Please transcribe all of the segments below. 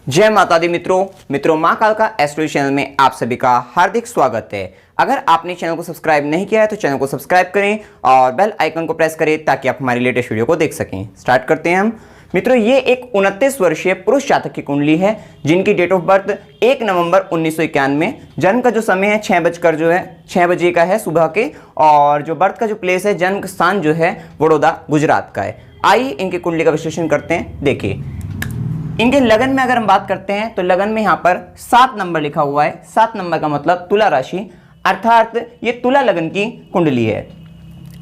जय माता दी मित्रों माँ कालका एस्ट्रो चैनल में आप सभी का हार्दिक स्वागत है। अगर आपने चैनल को सब्सक्राइब नहीं किया है तो चैनल को सब्सक्राइब करें और बेल आइकन को प्रेस करें ताकि आप हमारी लेटेस्ट वीडियो को देख सकें। स्टार्ट करते हैं हम। मित्रों, ये एक 29 वर्षीय पुरुष जातक की कुंडली है जिनकी डेट ऑफ बर्थ 1 नवंबर 1991, जन्म का जो समय है 6 बजे का है सुबह के, और जो बर्थ का जो प्लेस है, जन्म स्थान जो है बड़ौदा गुजरात का है। आइए इनकी कुंडली का विश्लेषण करते हैं। देखिए, इनके लगन में अगर हम बात करते हैं तो लगन में यहाँ पर 7 नंबर लिखा हुआ है। 7 नंबर का मतलब तुला राशि, अर्थात ये तुला लगन की कुंडली है।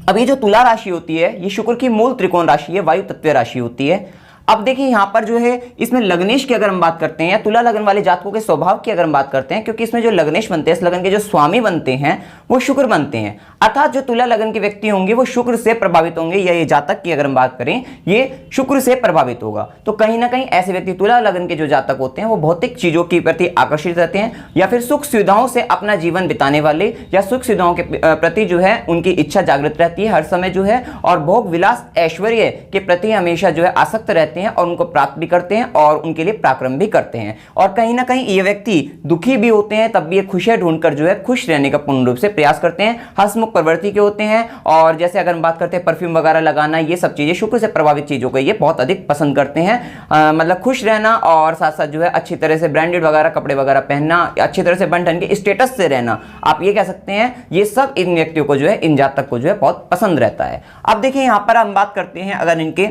अब ये जो तुला राशि होती है ये शुक्र की मूल त्रिकोण राशि है, वायु तत्व राशि होती है। अब देखिए यहाँ पर जो है इसमें लग्नेश की अगर हम बात करते हैं या तुला लगन वाले जातकों के स्वभाव की अगर हम बात करते हैं, क्योंकि इसमें जो लग्नेश बनते हैं, इस लगन के जो स्वामी बनते हैं वो शुक्र बनते हैं, अर्थात जो तुला लगन के व्यक्ति होंगे वो शुक्र से प्रभावित होंगे, या ये जातक की अगर हम बात करें ये शुक्र से प्रभावित होगा। तो कहीं ना कहीं ऐसे व्यक्ति तुला लगन के जो जातक होते हैं वो भौतिक चीजों के प्रति आकर्षित रहते हैं, या फिर सुख सुविधाओं से अपना जीवन बिताने वाले, या सुख सुविधाओं के प्रति जो है उनकी इच्छा जागृत रहती है हर समय जो है, और भोग विलास ऐश्वर्य के प्रति हमेशा जो है आसक्त रहते हैं और उनको प्राप्त भी करते हैं और उनके लिए पराक्रम भी करते हैं। और कहीं ना कहीं ये व्यक्ति दुखी भी होते हैं तब भी ये खुशियां ढूंढकर जो है खुश रहने का पूर्ण रूप से प्रयास करते हैं, हंसमुख प्रवृत्ति के होते हैं। और जैसे अगर हम बात करते हैं परफ्यूम वगैरह लगाना, ये सब चीजें शुक्र से प्रभावित चीजों को ये बहुत अधिक पसंद करते हैं। मतलब खुश रहना और साथ साथ जो है अच्छी तरह से ब्रांडेड वगैरह कपड़े वगैरह पहनना, अच्छी तरह से बन ठन के स्टेटस से रहना, आप ये कह सकते हैं, ये सब इन व्यक्तियों को जो है, इन जातक को जो है बहुत पसंद रहता है। अब देखिए यहाँ पर हम बात करते हैं अगर इनके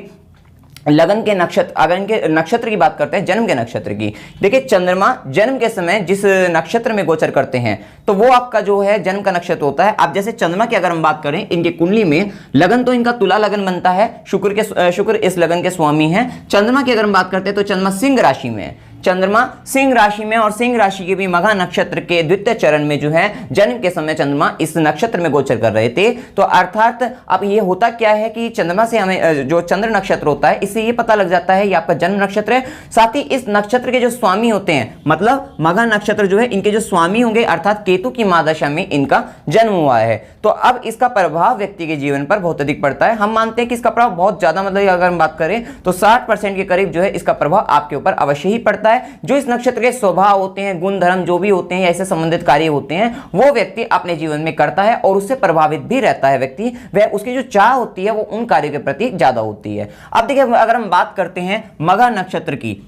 लगन के नक्षत्र, अगर इनके नक्षत्र की बात करते हैं, जन्म के नक्षत्र की। देखिए, चंद्रमा जन्म के समय जिस नक्षत्र में गोचर करते हैं तो वो आपका जो है जन्म का नक्षत्र होता है। अब जैसे चंद्रमा की अगर हम बात करें, इनके कुंडली में लगन तो इनका तुला लगन बनता है, शुक्र इस लगन के स्वामी हैं। चंद्रमा की अगर हम बात करते हैं तो चंद्रमा सिंह राशि में है, चंद्रमा सिंह राशि में, और सिंह राशि के भी मघा नक्षत्र के द्वितीय चरण में जो है जन्म के समय चंद्रमा इस नक्षत्र में गोचर कर रहे थे। तो अर्थात अब ये होता क्या है कि चंद्रमा से हमें जो चंद्र नक्षत्र होता है इससे ये पता लग जाता है ये आपका जन्म नक्षत्र है। साथ ही इस नक्षत्र के जो स्वामी होते हैं, मतलब मघा नक्षत्र जो है इनके जो स्वामी होंगे, अर्थात केतु की महादशा में इनका जन्म हुआ है। तो अब इसका प्रभाव व्यक्ति के जीवन पर बहुत अधिक पड़ता है। हम मानते हैं कि इसका प्रभाव बहुत ज्यादा, मतलब अगर हम बात करें तो 60% के करीब जो है इसका प्रभाव आपके ऊपर अवश्य ही पड़ता है। जो इस नक्षत्र के स्वभाव होते हैं, गुण धर्म जो भी होते हैं, ऐसे संबंधित कार्य होते हैं, वो व्यक्ति अपने जीवन में करता है और उससे प्रभावित भी रहता है व्यक्ति। वह उसकी जो चाह होती है वो उन कार्यों के प्रति ज्यादा होती है। अब देखिए, अगर हम बात करते हैं मघा नक्षत्र की,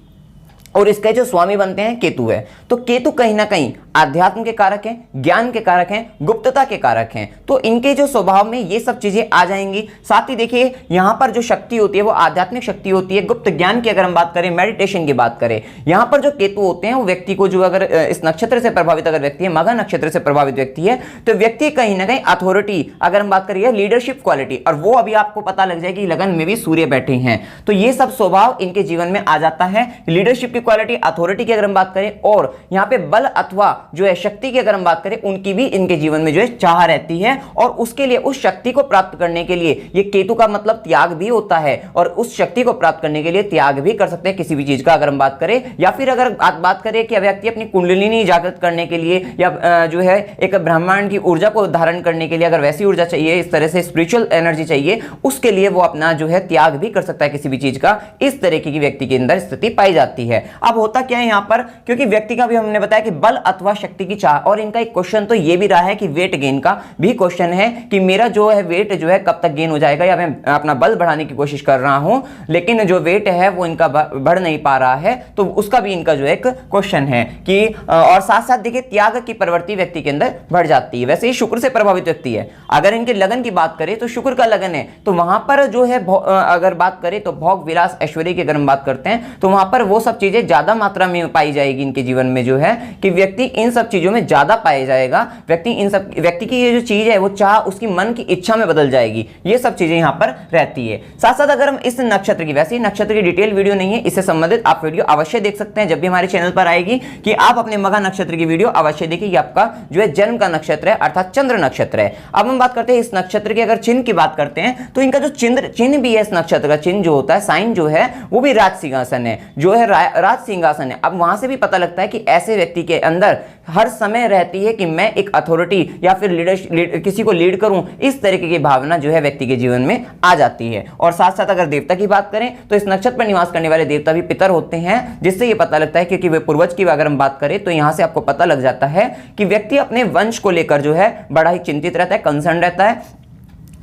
और इसके जो स्वामी बनते हैं केतु है, तो केतु कहीं ना कहीं आध्यात्म के कारक हैं, ज्ञान के कारक हैं, गुप्तता के कारक हैं। तो इनके जो स्वभाव में ये सब चीजें आ जाएंगी। साथ ही देखिए यहाँ पर जो शक्ति होती है वो आध्यात्मिक शक्ति होती है, गुप्त ज्ञान की अगर हम बात करें, मेडिटेशन की बात करें, यहाँ पर जो केतु होते हैं वो व्यक्ति को जो अगर इस नक्षत्र से प्रभावित अगर व्यक्ति है, मघा नक्षत्र से प्रभावित व्यक्ति है, तो व्यक्ति कहीं ना कहीं अथॉरिटी अगर हम बात करिए, लीडरशिप क्वालिटी, और वो अभी आपको पता लग जाएगी लगन में भी सूर्य बैठे हैं, तो ये सब स्वभाव इनके जीवन में आ जाता है। लीडरशिप क्वालिटी, अथॉरिटी की अगर हम बात करें, और यहां पे बल अथवा जो है शक्ति की अगर हम बात करें, उनकी भी इनके जीवन में जो है चाह रहती है, और उसके लिए उस शक्ति को प्राप्त करने के लिए ये केतु का मतलब त्याग भी होता है, और उस शक्ति को प्राप्त करने के लिए त्याग भी कर सकते हैं किसी भी चीज का अगर हम बात करें। या फिर अगर बात करें कि व्यक्ति अपनी कुंडलिनी जागृत करने के लिए, या जो है एक ब्रह्मांड की ऊर्जा को धारण करने के लिए अगर वैसी ऊर्जा चाहिए, इस तरह से स्पिरिचुअल एनर्जी चाहिए, उसके लिए वो अपना जो है त्याग भी कर सकता है किसी भी चीज का। इस तरीके की व्यक्ति के अंदर स्थिति पाई जाती है। अब होता क्या है यहाँ पर, क्योंकि व्यक्ति का भी हमने बताया कि बल अथवा शक्ति की चाह, और इनका एक क्वेश्चन तो ये भी रहा है कि वेट गेन का भी क्वेश्चन है कि मेरा जो है वेट जो है कब तक गेन हो जाएगा, या मैं अपना बल बढ़ाने की कोशिश कर रहा हूं लेकिन जो वेट है वो इनका बढ़ नहीं पा रहा है, तो उसका भी इनका जो एक क्वेश्चन है कि, और साथ साथ देखिए त्याग की प्रवृत्ति व्यक्ति के अंदर बढ़ जाती है। वैसे ही शुक्र से प्रभावित व्यक्ति है, अगर इनके लगन की बात करें तो शुक्र का लगन है, तो वहां पर जो है अगर बात करें तो भोग विलास ऐश्वर्य की अगर हम बात करते हैं तो वहां पर वो सब चीजें ज्यादा मात्रा में पाई जाएगी इनके जीवन में, जो है कि व्यक्ति इन सब चीजों में ज्यादा पाया जाएगा। व्यक्ति की ये जो चीज है वो चाह उसकी मन की इच्छा में बदल जाएगी, ये सब चीजें यहां पर रहती है। साथ साथ अगर हम इस नक्षत्र की, वैसे ही नक्षत्र की डिटेल वीडियो नहीं है, इससे संबंधित आप वीडियो अवश्य देख सकते हैं जब भी हमारे चैनल पर आएगी, कि आप अपने मघा नक्षत्र की वीडियो अवश्य देखिए, कि आपका जो है जन्म का नक्षत्र है, अर्थात चंद्र नक्षत्र है। अब हम बात करते हैं इस नक्षत्र की, अगर चिन्ह की बात करते हैं तो इनका जो चिन्ह भी है, इस नक्षत्र का चिन्ह जो होता है, साइन जो है, वो भी राज सिंहासन है, जो है राज सिंहासन है। अब वहां से भी पता लगता है कि ऐसे व्यक्ति के अंदर हर समय रहती है कि मैं एक अथॉरिटी या फिर किसी को लीड करूं, इस तरीके की भावना जो है व्यक्ति के जीवन में आ जाती है। और साथ साथ अगर देवता की बात करें तो इस नक्षत्र पर निवास करने वाले देवता भी पितर होते हैं, जिससे ये पता लगता है क्योंकि वे पूर्वज की अगर हम बात करें तो यहां से आपको पता लग जाता है कि व्यक्ति अपने वंश को लेकर जो है बड़ा ही चिंतित रहता है, कंसर्न रहता है।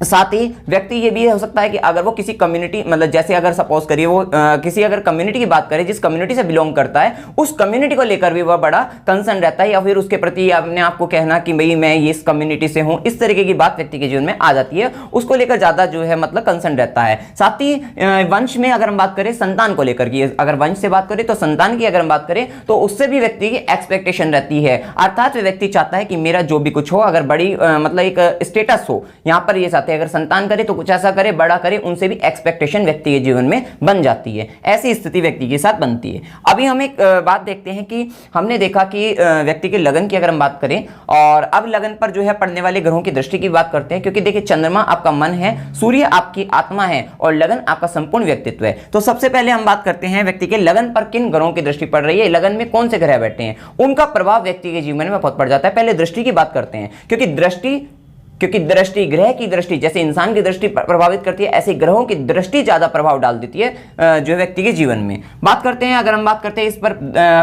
साथ ही व्यक्ति ये भी हो सकता है कि अगर वो किसी कम्युनिटी, मतलब जैसे अगर सपोज करिए वो किसी अगर कम्युनिटी की बात करें, जिस कम्युनिटी से बिलोंग करता है उस कम्युनिटी को लेकर भी वह बड़ा कंसर्न रहता है, या फिर उसके प्रति अपने आप को कहना कि भाई मैं ये इस कम्युनिटी से हूं, इस तरीके की बात व्यक्ति के जीवन में आ जाती है, उसको लेकर ज्यादा जो है मतलब कंसर्न रहता है। साथ ही वंश में अगर हम बात करें संतान को लेकर की, अगर वंश से बात करें तो संतान की अगर हम बात करें तो उससे भी व्यक्ति की एक्सपेक्टेशन रहती है, अर्थात व्यक्ति चाहता है कि मेरा जो भी कुछ हो, अगर बड़ी मतलब एक स्टेटस हो, यहां पर ये चाहते हैं अगर संतान करे तो कुछ ऐसा करे, बड़ा करे, उनसे भी एक्सपेक्टेशन व्यक्ति के जीवन में बन जाती है। ऐसी स्थिति व्यक्ति के साथ बनती है। अभी हम एक बात देखते हैं कि हमने देखा कि व्यक्ति के लगन की अगर हम बात करें, और अब लगन पर जो है पड़ने वाले ग्रहों की दृष्टि की बात करते हैं, क्योंकि देखिए चंद्रमा आपका मन है, सूर्य आपकी आत्मा है और लगन आपका संपूर्ण व्यक्तित्व है। तो सबसे पहले हम बात करते हैं व्यक्ति के लगन पर किन ग्रहों की दृष्टि पड़ रही है, लगन में कौन से ग्रह बैठे हैं, उनका प्रभाव व्यक्ति के जीवन में बहुत पड़ जाता है। पहले दृष्टि की बात करते हैं, क्योंकि दृष्टि ग्रह की दृष्टि जैसे इंसान की दृष्टि प्रभावित करती है, ऐसे ग्रहों की दृष्टि ज्यादा प्रभाव डाल देती है जो व्यक्ति के जीवन में। बात करते हैं, अगर हम बात करते हैं इस पर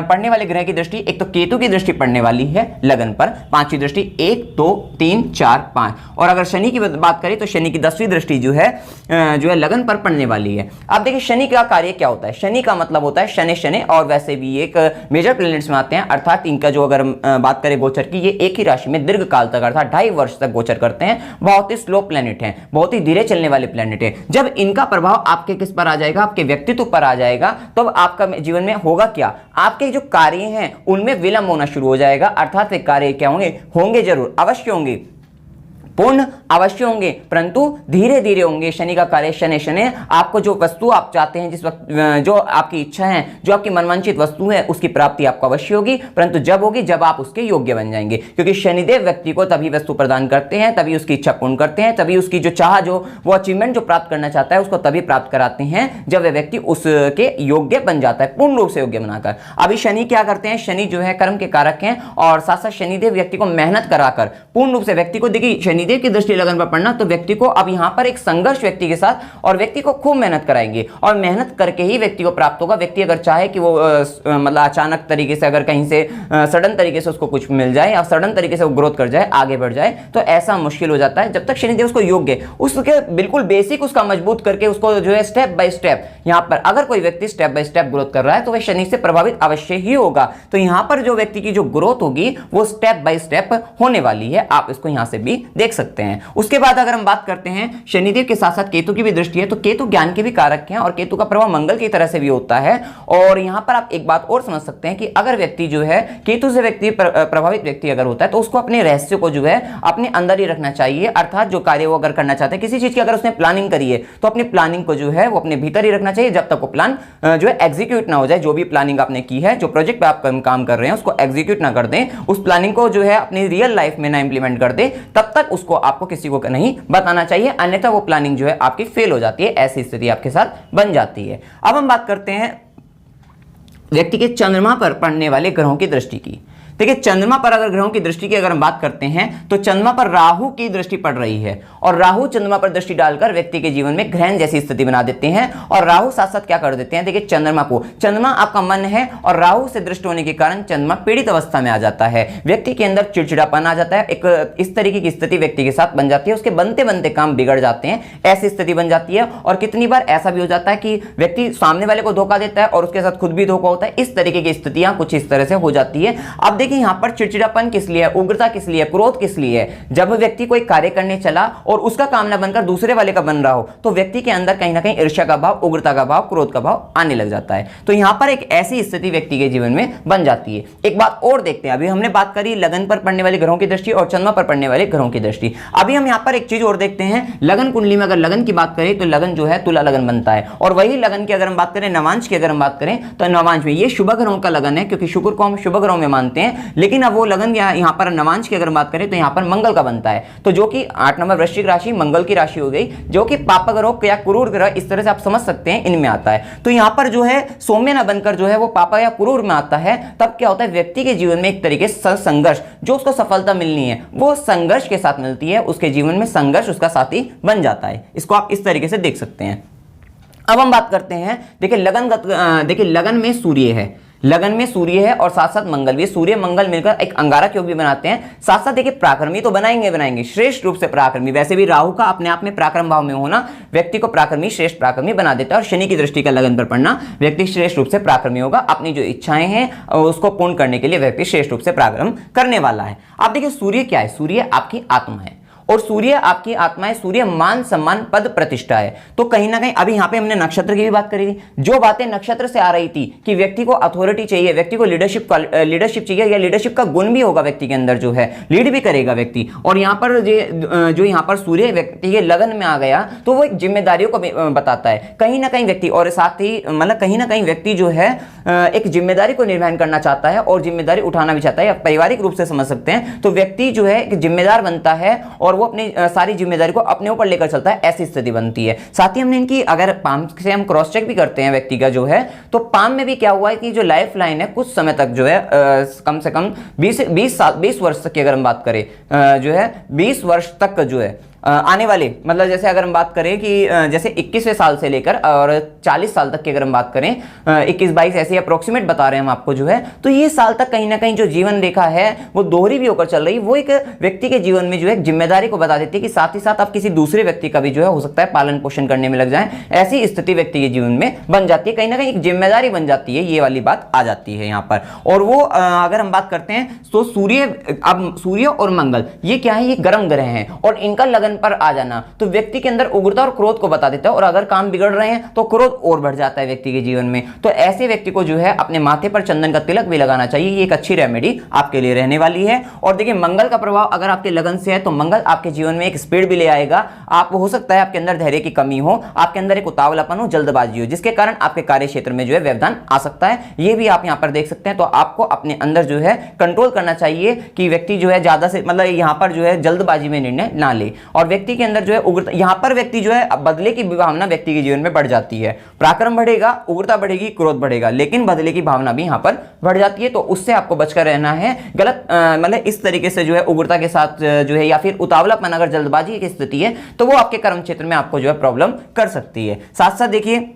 पढ़ने वाले ग्रह की दृष्टि, एक तो केतु की दृष्टि पड़ने वाली है लगन पर, 5वीं दृष्टि, 1 2 3 4 5। और अगर शनि की बात करें तो शनि की 10वीं दृष्टि जो है लगन पर पड़ने वाली है। अब देखिए शनि का कार्य क्या होता है, शनि का मतलब होता है शनि, और वैसे भी एक मेजर प्लैनेट्स में आते हैं, अर्थात इनका जो अगर बात करें गोचर की, ये एक ही राशि में दीर्घ काल तक अर्थात 2.5 वर्ष तक गोचर करते हैं। बहुत ही स्लो प्लेनेट हैं, बहुत ही धीरे चलने वाले प्लेनेट हैं। जब इनका प्रभाव आपके किस पर आ जाएगा, आपके व्यक्तित्व पर आ जाएगा, तब तो आपका जीवन में होगा क्या, आपके जो कार्य हैं उनमें विलंब होना शुरू हो जाएगा। अर्थात वे कार्य क्या होंगे जरूर, अवश्य होंगे, पूर्ण अवश्य होंगे, परंतु धीरे धीरे होंगे। शनि का कार्य शनि आपको जो वस्तु आप चाहते हैं, जिस वक्त जो आपकी इच्छा है, जो आपकी मनवांछित वस्तु है, उसकी प्राप्ति आपको अवश्य होगी, परंतु जब होगी जब आप उसके योग्य बन जाएंगे। क्योंकि शनिदेव व्यक्ति को तभी वस्तु प्रदान करते हैं, तभी उसकी इच्छा पूर्ण करते हैं, तभी उसकी जो चाह, जो वो अचीवमेंट जो प्राप्त करना चाहता है उसको तभी प्राप्त कराते हैं जब वह व्यक्ति उसके योग्य बन जाता है, पूर्ण रूप से योग्य बनाकर। अभी शनि क्या करते हैं, शनि जो है कर्म के कारक हैं, और साथ साथ शनिदेव व्यक्ति को मेहनत कराकर पूर्ण रूप से व्यक्ति को, देखिए शनिदेव की दृष्टि लगन पर पड़ना तो व्यक्ति को अब यहां पर एक संघर्ष व्यक्ति के साथ, और व्यक्ति को खूब मेहनत कराएंगे, और मेहनत करके ही व्यक्ति को प्राप्त होगा। व्यक्ति अगर चाहे कि वो मतलब अचानक तरीके से, अगर कहीं से सडन तरीके से उसको कुछ मिल जाए, या सडन तरीके से वो ग्रोथ कर जाए, आगे बढ़ जाए, तो ऐसा मुश्किल हो जाता है। जब तक शनिदेव उसको योग्य, उसके बिल्कुल बेसिक उसका मजबूत करके उसको जो है स्टेप बाय स्टेप, यहां पर अगर कोई व्यक्ति स्टेप बाय स्टेप ग्रोथ कर रहा है तो वह शनि से प्रभावित अवश्य ही होगा। तो यहां पर जो व्यक्ति की जो ग्रोथ होगी वो स्टेप बाय स्टेप होने वाली है, आप इसको यहां से भी देख सकते हैं। उसके बाद अगर हम बात करते हैं शनिदेव के साथ साथ केतु की भी दृष्टि है, तो केतु ज्ञान के भी कारक हैं, और केतु का प्रभाव मंगल की तरह से भी होता है। और यहां पर आप एक बात और समझ सकते हैं कि अगर व्यक्ति जो है केतु से व्यक्ति प्रभावित व्यक्ति अगर होता है, तो उसको अपने रहस्य को जो है अपने अंदर ही रखना चाहिए। अर्थात जो कार्य वो अगर करना चाहते हैं, किसी चीज की अगर उसने प्लानिंग करी है, तो अपनी प्लानिंग को जो है वो अपने भीतर ही रखना चाहिए, जब तक वो प्लान जो है एग्जीक्यूट ना हो जाए। जो भी प्लानिंग आपने की है, जो प्रोजेक्ट पे आप काम कर रहे हैं, उसको एग्जीक्यूट ना कर दें, उस प्लानिंग को जो है अपनी रियल लाइफ में ना इंप्लीमेंट कर दे, तब तक उसको आपको किसी को नहीं बताना चाहिए, अन्यथा वो प्लानिंग जो है आपकी फेल हो जाती है। ऐसी स्थिति आपके साथ बन जाती है। अब हम बात करते हैं व्यक्ति के चंद्रमा पर पड़ने वाले ग्रहों की दृष्टि की। देखिए चंद्रमा पर अगर ग्रहों की दृष्टि की अगर हम बात करते हैं, तो चंद्रमा पर राहु की दृष्टि पड़ रही है, और राहु चंद्रमा पर दृष्टि डालकर व्यक्ति के जीवन में ग्रहण जैसी स्थिति बना देते हैं। और राहु साथ साथ क्या कर देते हैं, देखिए चंद्रमा को, चंद्रमा आपका मन है, और राहु से दृष्टि होने के कारण चंद्रमा पीड़ित अवस्था में आ जाता है, व्यक्ति के अंदर चिड़चिड़ापन आ जाता है, एक इस तरीके की स्थिति व्यक्ति के साथ बन जाती है, उसके बनते बनते काम बिगड़ जाते हैं, ऐसी स्थिति बन जाती है। और कितनी बार ऐसा भी हो जाता है कि व्यक्ति सामने वाले को धोखा देता है और उसके साथ खुद भी धोखा होता है। इस तरीके की स्थितियां कुछ इस तरह से हो जाती है। अब देखिए यहां पर चिड़चिड़ा चिड़चिड़ापन किस लिए है, उग्रता किस लिए है, क्रोध किस लिए है। जब व्यक्ति कोई कार्य करने चला और उसका काम ना बनकर दूसरे वाले का बन रहा हो, तो व्यक्ति के अंदर कहीं ना कहीं ईर्ष्या का भाव, उग्रता का भाव, क्रोध का भाव आने लग जाता है। तो यहां पर एक ऐसी स्थिति व्यक्ति के जीवन में बन जाती है। एक बात और देखते हैं, अभी हमने बात करी लगन पर पड़ने वाले ग्रहों की दृष्टि और चंद्रमा पर पड़ने वाले ग्रहों की दृष्टि। अभी हम यहां पर एक चीज और देखते हैं, लगन कुंडली में अगर लगन की बात करें तो लगन जो है तुला लगन बनता है, और वही लगन की अगर हम बात करें नवांश की अगर हम बात करें तो नवांश में ये शुभ ग्रहों का लगन है, क्योंकि शुक्र को हम शुभ ग्रहों में मानते हैं। हैं, लेकिन अब वो लगन यहाँ पर नवांश की अगर बात करें तो यहाँ पर मंगल का बनता है, तो जो कि 8 नंबर वृश्चिक राशि मंगल की राशि हो गई, जो कि पापा ग्रह या क्रूर ग्रह इस तरह से आप समझ सकते हैं इनमें आता है। तो यहाँ पर जो है सौम्य ना बनकर जो है वो पापा या क्रूर में आता है, तब क्या होता है व्यक्ति के जीवन में एक तरीके से संघर्ष, जो उसको सफलता मिलनी है वो संघर्ष के साथ मिलती है, उसके जीवन में संघर्ष उसका साथी बन जाता है। इसको आप इस तरीके से देख सकते हैं। अब हम बात करते हैं, देखिए लगन में सूर्य है, लगन में सूर्य है और साथ साथ मंगल भी, सूर्य मंगल मिलकर एक अंगारक योग भी बनाते हैं। साथ साथ देखिए पराक्रमी तो बनाएंगे श्रेष्ठ रूप से पराक्रमी, वैसे भी राहु का अपने आप में पराक्रम भाव में होना व्यक्ति को पराक्रमी श्रेष्ठ पराक्रमी बना देता है, और शनि की दृष्टि का लगन पर पड़ना व्यक्ति श्रेष्ठ रूप से पराक्रमी होगा, अपनी जो इच्छाएं हैं उसको पूर्ण करने के लिए व्यक्ति श्रेष्ठ रूप से पराक्रम करने वाला है। आप देखिए सूर्य क्या है, सूर्य आपकी आत्मा है और सूर्य आपकी आत्मा है, सूर्य मान सम्मान पद प्रतिष्ठा है। तो कहीं ना कहीं अभी यहाँ पे हमने नक्षत्र की भी बात करी थी, जो बातें नक्षत्र से आ रही थी कि व्यक्ति को अथॉरिटी चाहिए, व्यक्ति को लीडरशिप चाहिए, या लीडरशिप का गुण भी होगा व्यक्ति के अंदर, जो है लीड भी करेगा व्यक्ति। और यहाँ पर जो यहाँ पर सूर्य व्यक्ति के लगन में आ गया तो वो एक जिम्मेदारियों को बताता है कहीं ना कहीं व्यक्ति, और साथ ही मतलब कहीं ना कहीं व्यक्ति जो है एक जिम्मेदारी को निर्वहन करना चाहता है और जिम्मेदारी उठाना भी चाहता है, पारिवारिक रूप से समझ सकते हैं। तो व्यक्ति जो है एक जिम्मेदार बनता है और वो अपनी सारी जिम्मेदारी को अपने ऊपर लेकर चलता है, ऐसी स्थिति बनती है। साथ ही हमने इनकी अगर पाम से हम क्रॉस चेक भी करते हैं व्यक्ति का जो है, तो पाम में भी क्या हुआ है कि जो लाइफ लाइन है कुछ समय तक जो है कम से कम 20 वर्ष तक की अगर हम बात करें जो है 20 वर्ष तक जो है आने वाले, मतलब जैसे अगर हम बात करें कि जैसे 21वें साल से लेकर और 40 साल तक की अगर हम बात करें, 21-22 ऐसे अप्रोक्सीमेट बता रहे हैं हम आपको जो है, तो ये साल तक कहीं ना कहीं जो जीवन रेखा है वो दोहरी भी होकर चल रही, वो एक व्यक्ति के जीवन में जो है जिम्मेदारी को बता देती है कि साथ ही साथ आप किसी दूसरे व्यक्ति का भी जो है हो सकता है पालन पोषण करने में लग जाए, ऐसी स्थिति व्यक्ति के जीवन में बन जाती है, कहीं ना कहीं एक जिम्मेदारी बन जाती है, ये वाली बात आ जाती है यहाँ पर। और वो अगर हम बात करते हैं तो सूर्य और मंगल ये क्या है, ये गर्म ग्रह हैं और इनका लगन पर आ जाना तो व्यक्ति के अंदर उग्रता और क्रोध को बता देता है, और अगर काम बिगड़ रहे हैं तो क्रोध और बढ़ जाता है व्यक्ति के जीवन में। तो ऐसे व्यक्ति को जो है अपने माथे पर चंदन का तिलक भी लगाना चाहिए, ये एक अच्छी रेमेडी आपके लिए रहने वाली है। और देखिए मंगल का प्रभाव अगर आपके लगन से है तो मंगल आपके जीवन में एक स्पीड भी ले आएगा। आप हो सकता है आपके अंदर धैर्य की कमी हो, आपके अंदर एक उतावलापन हो, जल्दबाजी हो, जिसके कारण आपके कार्य क्षेत्र में जो है व्यवधान आ सकता है, ये भी आप यहाँ पर देख सकते हैं। तो आपको अपने अंदर जो है कंट्रोल करना चाहिए कि व्यक्ति जो है ज्यादा से मतलब यहाँ पर जो है जल्दबाजी में निर्णय ना ले, और व्यक्ति के अंदर जो है उग्रता, यहाँ पर व्यक्ति जो है बदले की भावना व्यक्ति के जीवन में बढ़ जाती है, पराक्रम बढ़ेगा, उग्रता बढ़ेगी, क्रोध बढ़ेगा, लेकिन बदले की भावना भी यहाँ पर बढ़ जाती है। तो उससे आपको बचकर रहना है। गलत मतलब इस तरीके से जो है उग्रता के साथ जो है या फिर उतावलापन अगर जल्दबाजी की स्थिति है तो वो आपके कर्म क्षेत्र में आपको जो है प्रॉब्लम कर सकती है। साथ साथ देखिए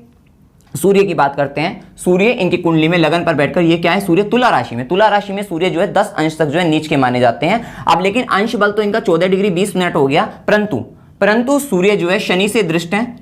सूर्य की बात करते हैं, सूर्य इनकी कुंडली में लगन पर बैठकर ये क्या है, सूर्य तुला राशि में सूर्य जो है 10 अंश तक जो है नीच के माने जाते हैं। अब लेकिन अंश बल तो इनका 14 डिग्री 20 मिनट हो गया, परंतु सूर्य जो है शनि से दृष्ट है,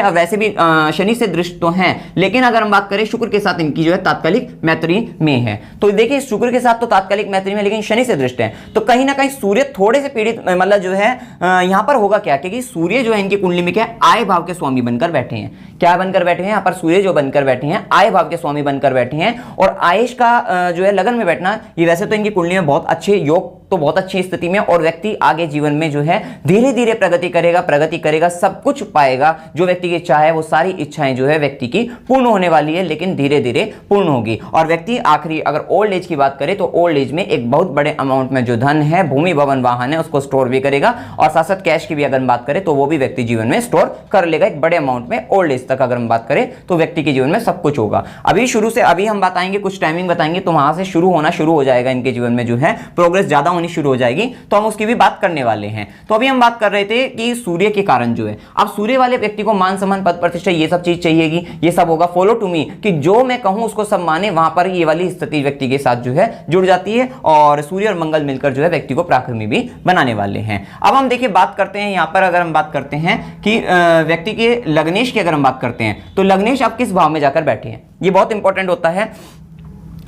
अब वैसे भी शनि से दृष्ट तो हैं, लेकिन अगर हम बात करें शुक्र के साथ इनकी जो है तात्कालिक मैत्री में है। तो देखिए शुक्र के साथ तो तात्कालिक मैत्री में, लेकिन शनि से दृष्ट है, तो कहीं ना कहीं सूर्य थोड़े से पीड़ित मतलब जो है यहाँ पर होगा क्या, क्योंकि सूर्य जो है इनकी कुंडली में क्या है, आय भाव के स्वामी बनकर बैठे हैं। क्या बनकर बैठे हैं यहाँ पर, सूर्य जो बनकर बैठे हैं आय भाव के स्वामी बनकर बैठे हैं, और आयुष का जो है लगन में बैठना, ये वैसे तो इनकी कुंडली में बहुत अच्छे योग, तो बहुत अच्छी स्थिति में, और व्यक्ति आगे जीवन में जो है धीरे धीरे प्रगति करेगा, सब कुछ पाएगा। जो व्यक्ति की इच्छा है वो सारी इच्छाएं जो है व्यक्ति की पूर्ण होने वाली है, लेकिन धीरे धीरे पूर्ण होगी। और व्यक्ति आखिरी अगर ओल्ड एज की बात करे तो ओल्ड एज में एक बहुत बड़े अमाउंट में जो धन है, भूमि भवन वाहन है, उसको स्टोर भी करेगा, और साथ साथ कैश की भी अगर बात करें तो वो भी व्यक्ति जीवन में स्टोर कर लेगा एक बड़े अमाउंट में। ओल्ड एज तक अगर हम बात करें तो व्यक्ति के जीवन में सब कुछ होगा। अभी हम बताएंगे, कुछ टाइमिंग बताएंगे, तो वहां से शुरू हो जाएगा इनके जीवन में जो है प्रोग्रेस ज्यादा होनी शुरू हो जाएगी, तो हम उसकी भी बात करने वाले हैं। तो अभी हम बात कर रहे थे कि सूर्य के कारण जो है, अब सूर्य वाले व्यक्ति को मान सम्मान पद प्रतिष्ठा ये सब चीज चाहिएगी, ये सब होगा फॉलो टू मी, कि जो मैं कहूं उसको सब माने, वहां पर ये वाली स्थिति व्यक्ति के साथ जो है जुड़ जाती है, और सूर्य और मंगल मिलकर जो है व्यक्ति को पराक्रमी भी बनाने वाले हैं। अब हम देखिए बात करते हैं यहाँ पर, अगर हम बात करते हैं कि व्यक्ति के लग्नेश की अगर हम बात करते हैं तो लग्नेश आप किस भाव में जाकर बैठे हैं, ये बहुत इंपॉर्टेंट होता है।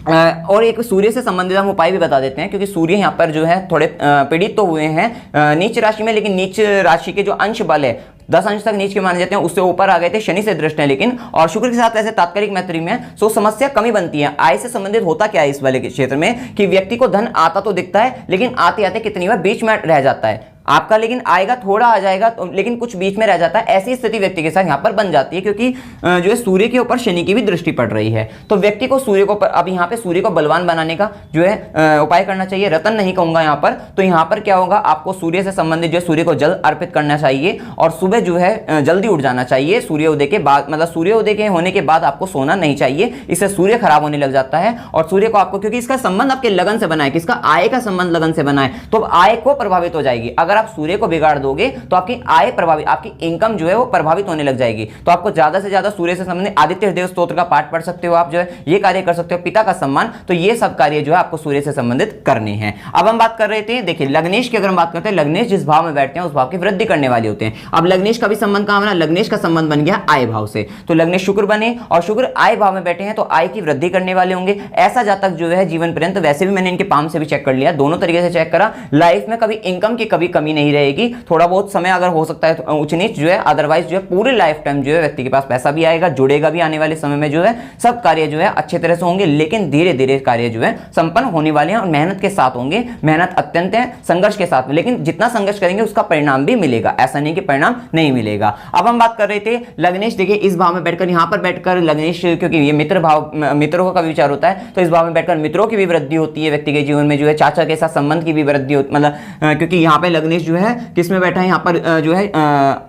और एक सूर्य से संबंधित हम उपाय भी बता देते हैं, क्योंकि सूर्य यहाँ पर जो है थोड़े पीड़ित तो हुए हैं नीच राशि में, लेकिन नीच राशि के जो अंश बल है 10 अंश तक नीच के माने जाते हैं, उससे ऊपर आ गए थे, शनि से दृष्ट है लेकिन, और शुक्र के साथ ऐसे तात्कालिक मैत्री में, सो समस्या कमी बनती है। आय से संबंधित होता क्या है इस वाले के क्षेत्र में, कि व्यक्ति को धन आता तो दिखता है, लेकिन आते आते कितनी बार बीच में रह जाता है, आपका लेकिन आएगा थोड़ा आ जाएगा तो, लेकिन कुछ बीच में रह जाता है। ऐसी स्थिति व्यक्ति के साथ यहाँ पर बन जाती है, क्योंकि जो है सूर्य के ऊपर शनि की भी दृष्टि पड़ रही है। तो व्यक्ति को सूर्य को अब यहाँ पे सूर्य को बलवान बनाने का जो है उपाय करना चाहिए। रतन नहीं कहूंगा यहाँ पर, तो यहाँ पर क्या होगा, आपको सूर्य से संबंधित जो है सूर्य को जल अर्पित करना चाहिए और सुबह जो है जल्दी उठ जाना चाहिए सूर्योदय के बाद, मतलब सूर्योदय के होने के बाद आपको सोना नहीं चाहिए, इससे सूर्य खराब होने लग जाता है। और सूर्य को आपको, क्योंकि इसका संबंध आपके लगन से बना है, किसका, आय का संबंध लगन से बना है, तो आय को प्रभावित हो जाएगी। अगर आप सूर्य को बिगाड़ दोगे तो आपकी आय प्रभावित, आपकी इनकम जो है वो प्रभावित होने लग जाएगी। तो आपको ज्यादा से ज्यादा सूर्य से संबंधित आदित्य हृदय स्तोत्र का पाठ पढ़ सकते हो, आप जो है ये कार्य कर सकते हो। पिता का सम्मान, तो ये सब कार्य जो है आपको सूर्य से संबंधित करने हैं। अब हम बात कर रहे थे, देखिए लग्नेश की अगर हम बात करते हैं, लग्नेश जिस भाव में बैठते हैं उस भाव की वृद्धि करने वाले होते हैं। अब लग्नेश का भी संबंध कहां बना, लग्नेश का संबंध बन गया आय भाव से, तो लग्नेश शुक्र बने और शुक्र आय भाव में बैठे हैं तो आय की वृद्धि करने वाले होंगे। ऐसा जातक जो है जीवन पर्यंत, वैसे भी मैंने इनके पाम से भी चेक कर लिया, दोनों तरीके से चेक करा, लाइफ में कभी इनकम की कभी कमी नहीं रहेगी। थोड़ा बहुत समय अगर हो सकता है तो उच्च नीच जो है, अदरवाइज जो है पूरे लाइफ टाइम जो है व्यक्ति के पास पैसा भी आएगा, जुड़ेगा भी आने वाले समय में, जो है सब कार्य जो है अच्छे तरह से होंगे, लेकिन धीरे धीरे कार्य जो है संपन्न होने वाले हैं और मेहनत के साथ होंगे। मेहनत अत्यंत है, संघर्ष के साथ, लेकिन जितना संघर्ष करेंगे उसका परिणाम भी मिलेगा, ऐसा नहीं कि परिणाम नहीं मिलेगा। अब हम बात कर रहे थे लग्नेश, देखिए इस भाव में बैठकर, यहां पर बैठकर लग्नेश, क्योंकि ये मित्र भाव, मित्रों का विचार होता है, तो इस भाव में बैठकर मित्रों की भी वृद्धि होती है व्यक्ति के जीवन में, जो है चाचा के साथ संबंध की भी वृद्धि होती, मतलब क्योंकि यहाँ पे लग्नेश जो है किस में बैठा है, यहाँ पर जो है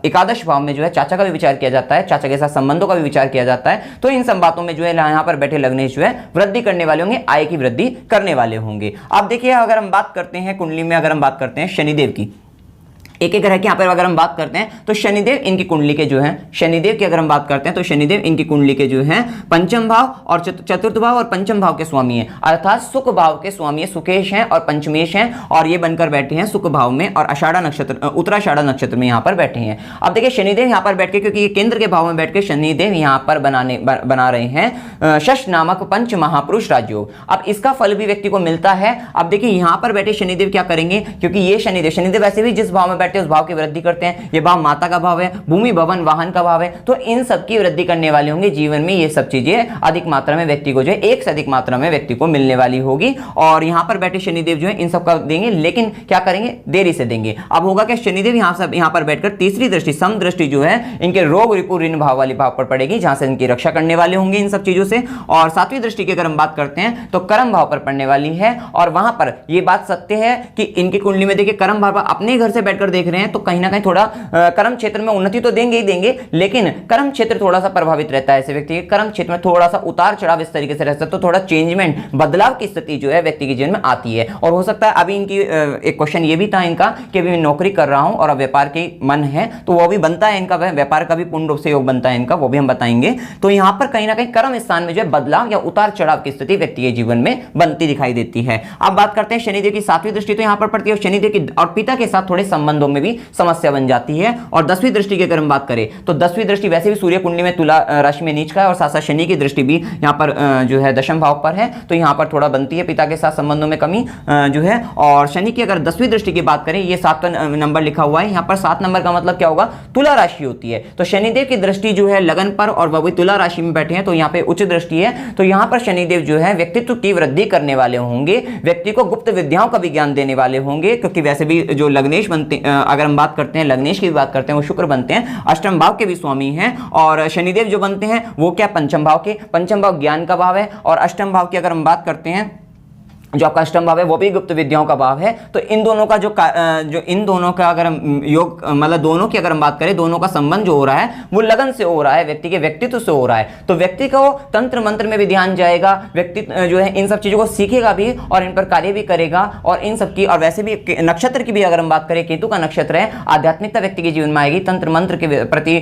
एकादश भाव में जो है चाचा का भी विचार किया जाता है, चाचा के साथ संबंधों का भी विचार किया जाता है। तो इन सब बातों में जो है यहाँ पर बैठे लग्नेश जो है वृद्धि करने वाले होंगे, आय की वृद्धि करने वाले होंगे। अब देखिए अगर हम बात करते हैं कुंडली में, अगर हम बात करते हैं शनिदेव की, एक एक ग्रह की यहाँ पर अगर हम बात करते हैं तो शनिदेव इनकी कुंडली के जो है, शनिदेव की अगर हम बात करते हैं तो शनिदेव इनकी कुंडली के जो है पंचम भाव और चतुर्थ भाव और पंचम भाव के स्वामी हैं, अर्थात सुख भाव के स्वामी सुकेश हैं और पंचमेश हैं, और ये बनकर बैठे हैं सुख भाव में और आषाढ़ा नक्षत्र, उत्तराषाढ़ा नक्षत्र में यहाँ पर बैठे हैं। अब देखिए शनिदेव यहाँ पर बैठ के, क्योंकि ये केंद्र के भाव में बैठ के शनिदेव यहाँ पर बना रहे हैं शश नामक पंच महापुरुष राजयोग। अब इसका फल भी व्यक्ति को मिलता है। अब देखिए यहाँ पर बैठे शनिदेव क्या करेंगे, क्योंकि ये शनिदेव वैसे भी जिस भाव में उस भाव की वृद्धि करते हैं, ये भाव माता का भाव है, भूमि भवन वाहन का भाव है, तो इन सब की वृद्धि करने वाले होंगे जीवन में। ये सब चीजें अधिक मात्रा में व्यक्ति को जो है, एक से अधिक मात्रा में व्यक्ति को मिलने वाली होगी। और यहाँ पर बैठे शनिदेव जो है इन सब का देंगे, लेकिन क्या करेंगे, देरी से देंगे। अब होगा कि शनिदेव यहाँ पर बैठकर तीसरी दृष्टि, सम दृष्टि जो है इनके रोग रिपु ऋण भाव वाली भाव पर पड़ेगी, जहां से इनकी रक्षा करने वाले होंगे इन सब चीजों से। और सातवीं दृष्टि की अगर हम बात करते हैं तो कर्म भाव पर पड़ने वाली है, और वहां पर यह बात सत्य है कि इनकी कुंडली में देखिए कर्म भाव अपने घर से बैठकर देख रहे हैं, तो कहीं ना कहीं थोड़ा कर्म क्षेत्र में उन्नति तो देंगे ही देंगे, लेकिन कर्म क्षेत्र थोड़ा सा प्रभावित रहता है। ऐसे व्यक्ति के कर्म क्षेत्र में थोड़ा सा उतार चढ़ाव इस तरीके से रहता है, तो थोड़ा चेंजमेंट, बदलाव की स्थिति जो है व्यक्ति के जीवन में आती है। और हो सकता है अभी इनकी एक क्वेश्चन ये भी था इनका कि अभी मैं नौकरी कर रहा हूं और अब व्यापार के मन है, तो वो भी बनता है इनका, व्यापार का भी पूर्ण रूप से योग बनता है इनका, वो भी हम बताएंगे। तो यहां पर कहीं ना कहीं कर्म स्थान में जो है बदलाव या उतार चढ़ाव की स्थिति व्यक्ति के जीवन में बनती दिखाई देती है। अब बात करते हैं शनिदेव की सातवीं दृष्टि, तो यहां पर पड़ती है शनिदेव की और पिता के साथ थोड़े संबंधों में भी समस्या बन जाती है। और 10वीं दृष्टि की अगर हम बात करें तो 10वीं दृष्टि वैसे भी सूर्य कुंडली में तुला राशि में नीच का है, और साथ साथ शनि की दृष्टि भी यहां पर जो है दशम भाव पर है, तो यहां पर थोड़ा बनती है पिता के साथ संबंधों में कमी जो है। और शनि की अगर 10वीं दृष्टि की बात करें, ये 7 नंबर लिखा हुआ है यहां पर, 7 नंबर का मतलब क्या होगा, तुला राशि होती है। तो शनिदेव की दृष्टि जो है लगन पर, और वह भी तुला राशि में बैठे हैं, तो यहां पे उच्च दृष्टि है। तो यहां पर शनिदेव जो है व्यक्तित्व की वृद्धि करने वाले होंगे, व्यक्ति को गुप्त विद्याओं का भी ज्ञान देने वाले होंगे, क्योंकि वैसे भी जो लग्नेश बनते, अगर हम बात करते हैं लग्नेश की बात करते हैं, वो शुक्र बनते हैं, अष्टम भाव के भी स्वामी हैं। और शनिदेव जो बनते हैं वो क्या, पंचम भाव के, पंचम भाव ज्ञान का भाव है, और अष्टम भाव की अगर हम बात करते हैं, जो आपका अष्टम भाव है वो भी गुप्त विद्याओं का भाव है। तो इन दोनों का जो इन दोनों का अगर हम योग, मतलब दोनों की अगर हम बात करें, दोनों का संबंध जो हो रहा है वो लगन से हो रहा है, व्यक्ति के व्यक्तित्व से हो रहा है। तो व्यक्ति को तंत्र मंत्र में भी ध्यान जाएगा, व्यक्ति जो है इन सब चीजों को सीखेगा भी और इन पर कार्य भी करेगा। और इन सब की, और वैसे भी नक्षत्र की भी अगर हम बात करें, केतु का नक्षत्र है, आध्यात्मिकता व्यक्ति के जीवन में आएगी, तंत्र मंत्र के प्रति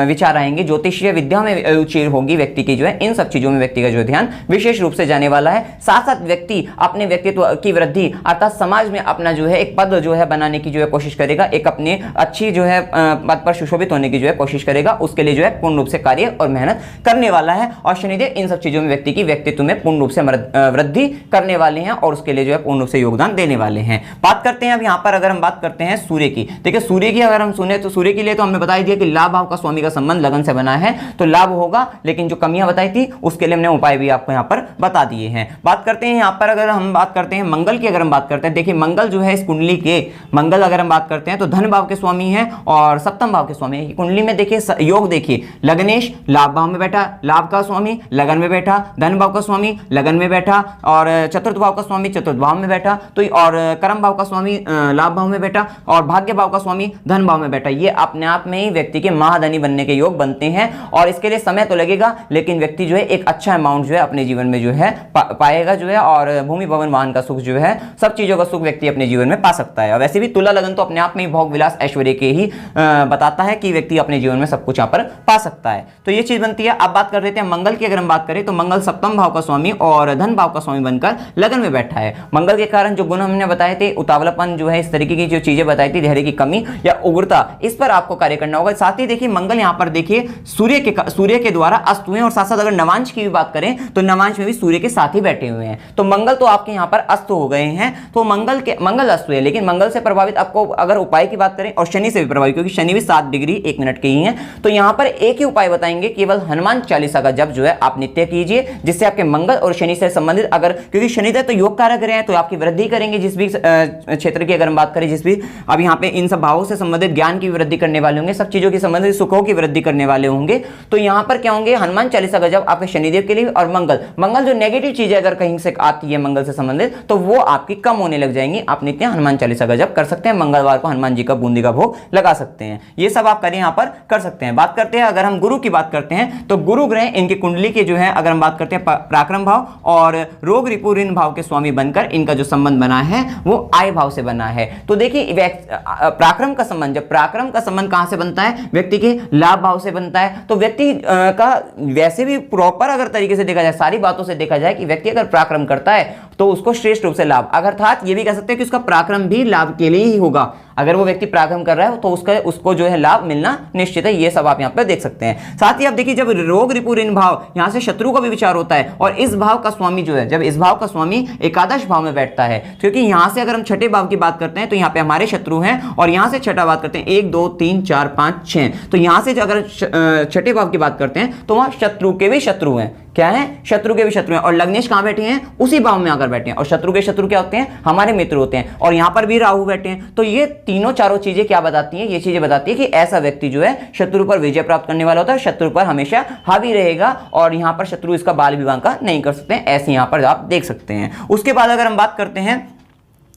विचार आएंगे, ज्योतिषीय विद्या में रुचि होगी व्यक्ति की, जो है इन सब चीजों में व्यक्ति का जो ध्यान विशेष रूप से जाने वाला है। साथ साथ व्यक्ति अपने व्यक्तित्व की वृद्धि, अर्थात समाज में अपना जो है एक पद जो है बनाने की जो है कोशिश करेगा, एक अपने अच्छी जो है पद पर सुशोभित होने की जो है कोशिश करेगा, उसके लिए जो है पूर्ण रूप से कार्य और मेहनत करने वाला है। और शनिदेव इन सब चीजों में व्यक्ति की व्यक्तित्व में पूर्ण रूप से वृद्धि करने वाले हैं, और उसके लिए जो है पूर्ण रूप से योगदान देने वाले हैं। बात करते हैं अब यहाँ पर अगर हम बात करते हैं सूर्य की, देखिए सूर्य की अगर हम सुने तो सूर्य के लिए तो हमने बता दिया कि लाभ भाव का स्वामी का संबंध लगन से बना है, तो लाभ होगा, लेकिन जो कमियां बताई थी उसके लिए हमने उपाय भी आपको यहाँ पर बता दिए हैं। बात करते हैं यहाँ पर अगर हम हम बात करते हैं मंगल की, अगर हम बात करते हैं, देखिए मंगल जो है इस कुंडली के, मंगल अगर हम बात करते हैं तो धन भाव के स्वामी है और सप्तम भाव के स्वामी है। कुंडली में देखिए योग देखिए, लग्नेश लाभ भाव में बैठा, लाभ का स्वामी लगन में बैठा, धन भाव का स्वामी लगन में बैठा, और चतुर्थ भाव का स्वामी चतुर्थ भाव में बैठा, तो और कर्म भाव का स्वामी लाभ भाव में बैठा, और भाग्य भाव का स्वामी धन भाव में बैठा। ये अपने आप में ही व्यक्ति के महाधनी बनने के योग बनते हैं, और इसके लिए समय तो लगेगा, लेकिन व्यक्ति जो है एक अच्छा अमाउंट जो है अपने जीवन में जो है पाएगा जो है, और भूमि भवन वाहन का सुख जो है, सब चीजों का सुख व्यक्ति अपने जीवन में पा सकता है। और वैसे भी तुला लगन तो अपने आप में भोग विलास ऐश्वर्य के ही बताता है कि व्यक्ति अपने जीवन में सब कुछ यहाँ पर पा सकता है, तो ये चीज बनती है। अब बात कर रहे थे मंगल की, अगर हम बात करें तो मंगल सप्तम भाव का स्वामी और धन भाव का स्वामी बनकर लगन में बैठा है। मंगल के कारण जो गुण हमने बताए थे, उतावलापन जो है, इस तरीके की जो चीजें बताई थी, धैर्य की कमी या उग्रता, इस पर आपको कार्य करना होगा। साथ ही देखिए मंगल यहाँ पर देखिए सूर्य के द्वारा अस्त हुए, और साथ साथ अगर नवांश की भी बात करें तो नवांश में भी सूर्य के साथ ही बैठे हुए हैं, तो मंगल तो आपके यहाँ पर अस्त हो गए हैं, तो मंगल अस्त हुए। लेकिन मंगल से प्रभावित आपको अगर उपाय की बात करें, और शनि से भी प्रभावित, क्योंकि शनि भी 7 डिग्री 1 मिनट के ही है, तो यहाँ पर एक ही उपाय बताएंगे, केवल हनुमान चालीसा का जप जो है आप नित्य कीजिए, जिससे आपके मंगल और शनि से संबंधित, अगर क्योंकि शनिदेव तो योग कारक रहे हैं, तो आपकी वृद्धि करेंगे जिस भी क्षेत्र की अगर हम बात करें, जिस भी अब यहाँ पे इन सब भावों से संबंधित ज्ञान की वृद्धि करने वाले होंगे, सब चीजों की संबंधित सुखों की वृद्धि करने वाले होंगे, तो यहाँ पर क्या होंगे, हनुमान चालीसा का जप आपके शनिदेव के लिए, और मंगल जो नेगेटिव चीजें अगर कहीं से आती है मंगल से संबंधित, तो वो आपकी कम होने लग जाएंगी। आप नित्य हनुमान चालीसा का जप कर सकते हैं, मंगलवार को हनुमान जी का बूंदी का भोग लगा सकते हैं, ये सब आप करें यहाँ पर कर सकते हैं। बात करते हैं अगर हम गुरु की बात करते हैं, तो गुरु ग्रह इनकी कुंडली के जो है, अगर हम बात करते हैं पराक्रम भाव और रोग रिपु ऋण भाव के स्वामी बनकर इनका जो संबंध बना है वो आय भाव से बना है। तो देखिए पराक्रम का संबंध, जब पराक्रम का संबंध कहां से बनता है, व्यक्ति के लाभ भाव से बनता है, तो व्यक्ति का वैसे भी प्रॉपर अगर तरीके से देखा जाए, सारी बातों से देखा जाए कि व्यक्ति अगर पराक्रम करता है तो उसको श्रेष्ठ रूप से लाभ, अर्थात ये भी कह सकते हैं कि उसका पराक्रम भी लाभ के लिए ही होगा। अगर वो व्यक्ति पराक्रम कर रहा है तो उसको जो है लाभ मिलना निश्चित है, ये सब आप यहाँ पर देख सकते हैं। साथ ही आप देखिए जब रोग रिपु ऋण भाव, यहाँ से शत्रु का भी विचार होता है, और इस भाव का स्वामी जो है, जब इस भाव का स्वामी एकादश भाव में बैठता है, क्योंकि यहाँ से अगर हम छठे भाव की बात करते हैं तो यहाँ पे हमारे शत्रु हैं, और यहाँ से छठा बात करते हैं 1 2 3 4 5 6, तो यहाँ से अगर छठे भाव की बात करते हैं तो वहां शत्रु के भी शत्रु हैं, क्या है, शत्रु के भी शत्रु हैं, और लग्नेश कहां बैठे हैं, उसी भाव में आकर बैठे हैं, और शत्रु के शत्रु क्या होते हैं, हमारे मित्र होते हैं, और यहां पर भी राहु बैठे हैं। तो ये तीनों चारों चीजें क्या बताती हैं, ये चीजें बताती है कि ऐसा व्यक्ति जो है शत्रु पर विजय प्राप्त करने वाला होता है, शत्रु पर हमेशा हावी रहेगा, और यहां पर शत्रु इसका बाल विवाह का नहीं कर सकते हैं, ऐसे यहां पर आप देख सकते हैं। उसके बाद अगर हम बात करते हैं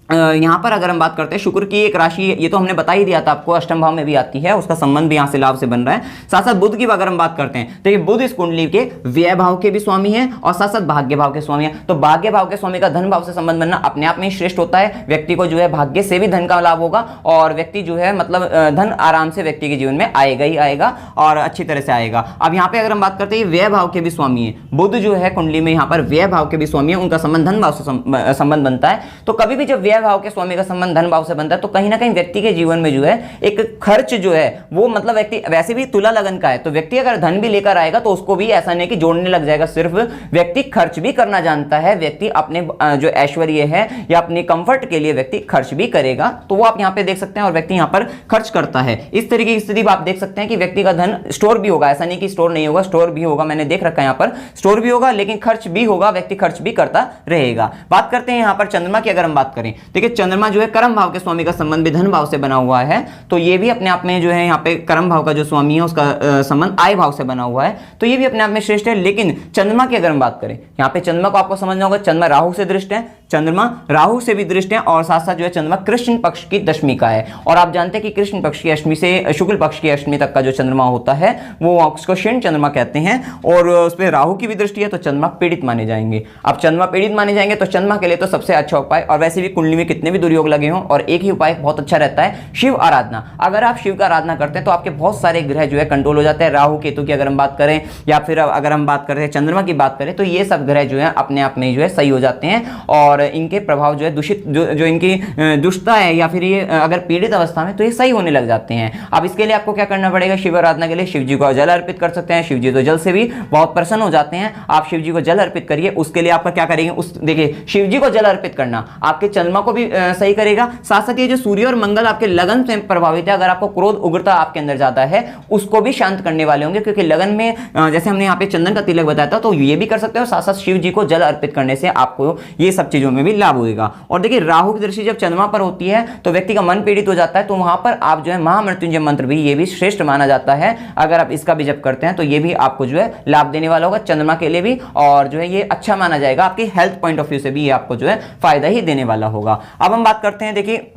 यहाँ पर, अगर हम बात करते हैं शुक्र की एक राशि, ये तो हमने बता ही दिया था आपको, अष्टम भाव में भी आती है, उसका संबंध भी यहाँ से लाभ से बन रहा है। साथ साथ बुध की अगर हम बात करते हैं, तो ये बुध इस कुंडली के व्यय भाव के भी स्वामी है, और साथ साथ भाग्य भाव के स्वामी है। तो भाग्य भाव के स्वामी का धन भाव से संबंध बनना अपने आप में श्रेष्ठ होता है, व्यक्ति को जो है भाग्य से भी धन का लाभ होगा, और व्यक्ति जो है मतलब धन आराम से व्यक्ति के जीवन में आएगा ही आएगा, और अच्छी तरह से आएगा। अब यहाँ पे अगर हम बात करते हैं व्यय भाव के भी स्वामी है, बुध जो है कुंडली में यहाँ पर व्यय भाव के भी स्वामी है, उनका संबंध धन भाव से संबंध बनता है। तो कभी भी जब व्यय भाव के स्वामी का संबंध धन भाव से बनता है, तो कहीं ना कहीं व्यक्ति के जीवन में जो है एक खर्च जो है वो, मतलब व्यक्ति वैसे भी तुला लगन का है, तो व्यक्ति अगर धन भी लेकर आएगा तो उसको भी ऐसा नहीं कि जोड़ने लग जाएगा, सिर्फ व्यक्ति खर्च भी करना जानता है, व्यक्ति अपने जो ऐश्वर्य है या अपने कंफर्ट के लिए व्यक्ति खर्च भी करेगा, तो वो आप यहाँ पे देख सकते हैं, और व्यक्ति यहाँ पर खर्च करता है। इस तरीके की स्थिति आप देख सकते हैं कि व्यक्ति का धन स्टोर भी होगा, ऐसा नहीं कि स्टोर नहीं होगा, स्टोर भी होगा, मैंने देख रखा है यहाँ पर स्टोर भी होगा, लेकिन खर्च भी होगा, व्यक्ति खर्च भी करता रहेगा। बात करते हैं यहाँ पर चंद्रमा की, अगर हम बात करें, देखिए चंद्रमा जो है कर्म भाव के स्वामी का संबंध भी धन भाव से बना हुआ है, तो ये भी अपने आप में जो है यहाँ पे कर्म भाव का जो स्वामी है उसका संबंध आय भाव से बना हुआ है, तो ये भी अपने आप में श्रेष्ठ है। लेकिन चंद्रमा की अगर हम बात करें, यहाँ पे चंद्रमा को आपको समझना होगा, चंद्रमा राहु से दृष्ट है, चंद्रमा राहु से भी दृष्ट है, और साथ साथ जो है चंद्रमा कृष्ण पक्ष की दशमी का है, और आप जानते हैं कि कृष्ण पक्ष की अष्टमी से शुक्ल पक्ष की अष्टमी तक का जो चंद्रमा होता है वो उसको क्षीण चंद्रमा कहते हैं, और उस पर राहु की भी दृष्टि है, तो चंद्रमा पीड़ित माने जाएंगे। अब चंद्रमा पीड़ित माने जाएंगे तो चंद्रमा के लिए तो सबसे अच्छा उपाय, और वैसे भी कुंडली में कितने भी दुर्योग लगे हों, और एक ही उपाय बहुत अच्छा रहता है, शिव आराधना। अगर आप शिव का आराधना करते हैं तो आपके बहुत सारे ग्रह जो है कंट्रोल हो जाते हैं। राहु केतु की अगर हम बात करें, या फिर अगर हम बात करें चंद्रमा की बात करें, तो ये सब ग्रह जो है अपने आप में जो है सही हो जाते हैं, और इनके प्रभाव जो है दूषित जो इनकी दुष्टता है, या फिर ये अगर पीड़ित अवस्था में, तो ये सही होने लग जाते हैं। अब इसके लिए आपको क्या करना पड़ेगा, शिव आराधना के लिए शिव जी को जल अर्पित कर सकते हैं, शिव जी तो जल से भी बहुत प्रसन्न हो जाते हैं, आप शिव जी को जल अर्पित करिए। उसके लिए आपका क्या करेंगे, देखिए शिव जी को जल अर्पित करना आपके चंद्रमा को भी सही करेगा। साथ साथ ये जो सूर्य और मंगल आपके लगन से प्रभावित है, अगर आपको क्रोध उग्रता आपके अंदर ज्यादा है उसको भी शांत करने वाले होंगे, क्योंकि लगन में जैसे हमने यहाँ पे चंदन का तिलक बताया था, तो ये भी कर सकते हो। साथ साथ शिव जी को जल अर्पित करने से आपको ये सब चीजों चीजों में भी लाभ होगा। और देखिए राहु की दृष्टि जब चंद्रमा पर होती है तो व्यक्ति का मन पीड़ित हो जाता है, तो वहां पर आप जो है महामृत्युंजय मंत्र भी, ये भी श्रेष्ठ माना जाता है। अगर आप इसका भी जप करते हैं तो ये भी आपको जो है लाभ देने वाला होगा चंद्रमा के लिए भी, और जो है ये अच्छा माना जाएगा, आपकी हेल्थ पॉइंट ऑफ व्यू से भी ये आपको जो है फायदा ही देने वाला होगा। अब हम बात करते हैं, देखिए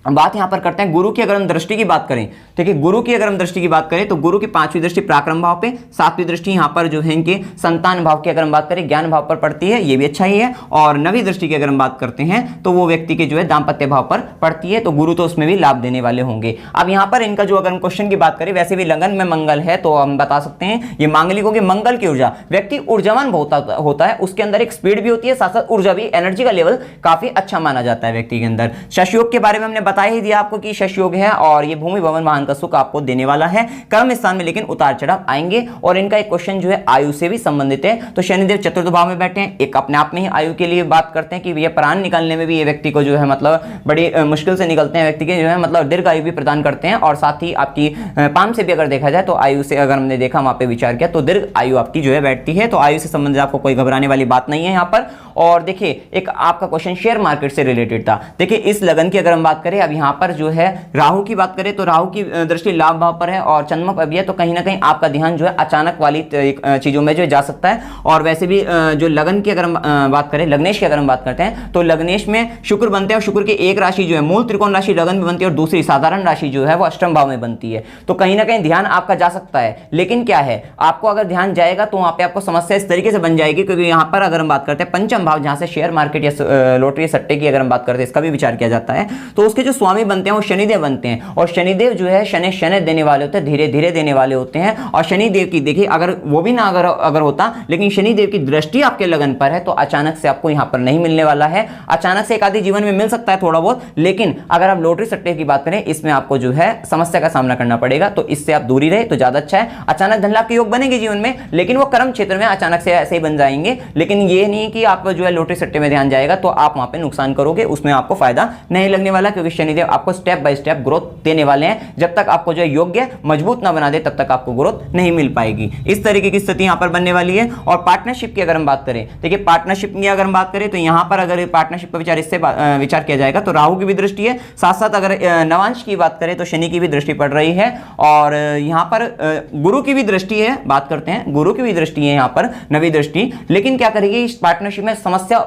बात यहां पर करते हैं गुरु की अगर हम दृष्टि की बात करें, देखिए गुरु की अगर हम दृष्टि की बात करें तो गुरु की 5वीं दृष्टि पराक्रम भाव पे, 7वीं दृष्टि यहां पर जो है इनके संतान भाव की अगर हम बात करें ज्ञान भाव पर पड़ती है, ये भी अच्छा ही है। और 9वीं दृष्टि की अगर हम बात करते हैं तो वो व्यक्ति के जो है दाम्पत्य भाव पर पड़ती है, तो गुरु तो उसमें भी लाभ देने वाले होंगे। अब यहां पर इनका जो अगर हम क्वेश्चन की बात करें, वैसे भी लगन में मंगल है तो हम बता सकते हैं ये मांगलिकों की मंगल की ऊर्जा, व्यक्ति ऊर्जावान बहुत होता है, उसके अंदर एक स्पीड भी होती है, साथ साथ ऊर्जा भी, एनर्जी का लेवल काफी अच्छा माना जाता है व्यक्ति के अंदर। शश योग के बारे में हमने बता ही दिया आपको कि शश योग है और ये भूमि भवन वाहन का सुख आपको देने वाला है। कर्म स्थान में लेकिन उतार चढ़ाव आएंगे। और इनका एक क्वेश्चन जो है आयु से भी संबंधित है, तो शनिदेव चतुर्थ भाव में बैठे हैं, एक अपने आप में ही आयु के लिए बात करते हैं कि ये प्राण निकालने में भी ये व्यक्ति को जो है मतलब बड़ी मुश्किल से निकलते हैं, व्यक्ति के जो है मतलब दीर्घ आयु भी प्रदान करते हैं। और साथ ही आपकी पाम से भी अगर देखा जाए तो आयु से अगर हमने देखा वहां पे विचार किया तो दीर्घ आयु आपकी जो है बैठती है, तो आयु से संबंधित आपको कोई घबराने वाली बात नहीं है यहाँ पर। और देखिए एक आपका क्वेश्चन शेयर मार्केट से रिलेटेड था, देखिए इस लगन की अगर हम बात करें, अब यहाँ पर जो है राहु की बात करें तो राहु की दृष्टि लाभ भाव पर है और चंद्रमा पर भी है, तो कहीं ना कहीं आपका ध्यान जो है अचानक वाली चीजों में जो जा सकता है। और वैसे भी जो लगन की अगर हम बात करें, लग्नेश की अगर हम बात करते हैं तो लग्नेश में शुक्र बनते हैं, और शुक्र की एक राशि जो है मूल त्रिकोण राशि लगन में बनती है और दूसरी साधारण राशि जो है वो अष्टम भाव में बनती है, तो कहीं ना कहीं ध्यान आपका जा सकता है। लेकिन क्या है, आपको अगर ध्यान जाएगा तो वहां पे आपको समस्या इस तरीके से बन जाएगी, क्योंकि यहां पर अगर हम बात करते हैं पंचम भाव, जहां से शेयर मार्केट या लॉटरी सट्टे की अगर हम बात करते हैं, इसका भी विचार किया जाता है, तो उसके जो स्वामी बनते हैं वो शनिदेव बनते हैं। और शनिदेव जो है शनि शनि देने वाले होते हैं, धीरे धीरे देने वाले होते हैं। और शनिदेव की देखिए अगर वो भी ना अगर होता, लेकिन शनिदेव की दृष्टि आपके लगन पर है तो अचानक से आपको यहां पर नहीं मिलने वाला है। अचानक से एक आधी जीवन में मिल सकता है थोड़ा बहुत, लेकिन अगर आप लॉटरी सट्टे की बात करें इसमें आपको जो है समस्या का सामना करना पड़ेगा, तो इससे आप दूरी रहे तो ज्यादा अच्छा है। अचानक धन लाभ के योग बनेंगे जीवन में, लेकिन वो कर्म क्षेत्र में अचानक से ऐसे ही बन जाएंगे। लेकिन ये नहीं कि आप जो है लॉटरी सट्टे में ध्यान जाएगा तो आप वहां पे नुकसान करोगे, उसमें आपको फायदा नहीं लगने वाला, क्योंकि शनिदेव आपको स्टेप बाय स्टेप ग्रोथ देने वाले हैं। जब तक आपको जो है योग्य मजबूत ना बना दे तब तक आपको ग्रोथ नहीं मिल पाएगी। इस तरीके की स्थिति यहां पर बनने वाली है। और पार्टनरशिप की अगर हम बात करें, देखिए पार्टनरशिप की अगर हम बात करें तो यहां पर अगर पार्टनरशिप का विचार इससे विचार किया जाएगा तो राहु की भी दृष्टि है, साथ साथ अगर नवांश की बात करें तो शनि की भी दृष्टि पड़ रही है। और यहां पर गुरु की भी दृष्टि है, बात करते हैं गुरु की भी दृष्टि है यहां पर, नवी दृष्टि। लेकिन क्या करेगी, इस पार्टनरशिप में समस्या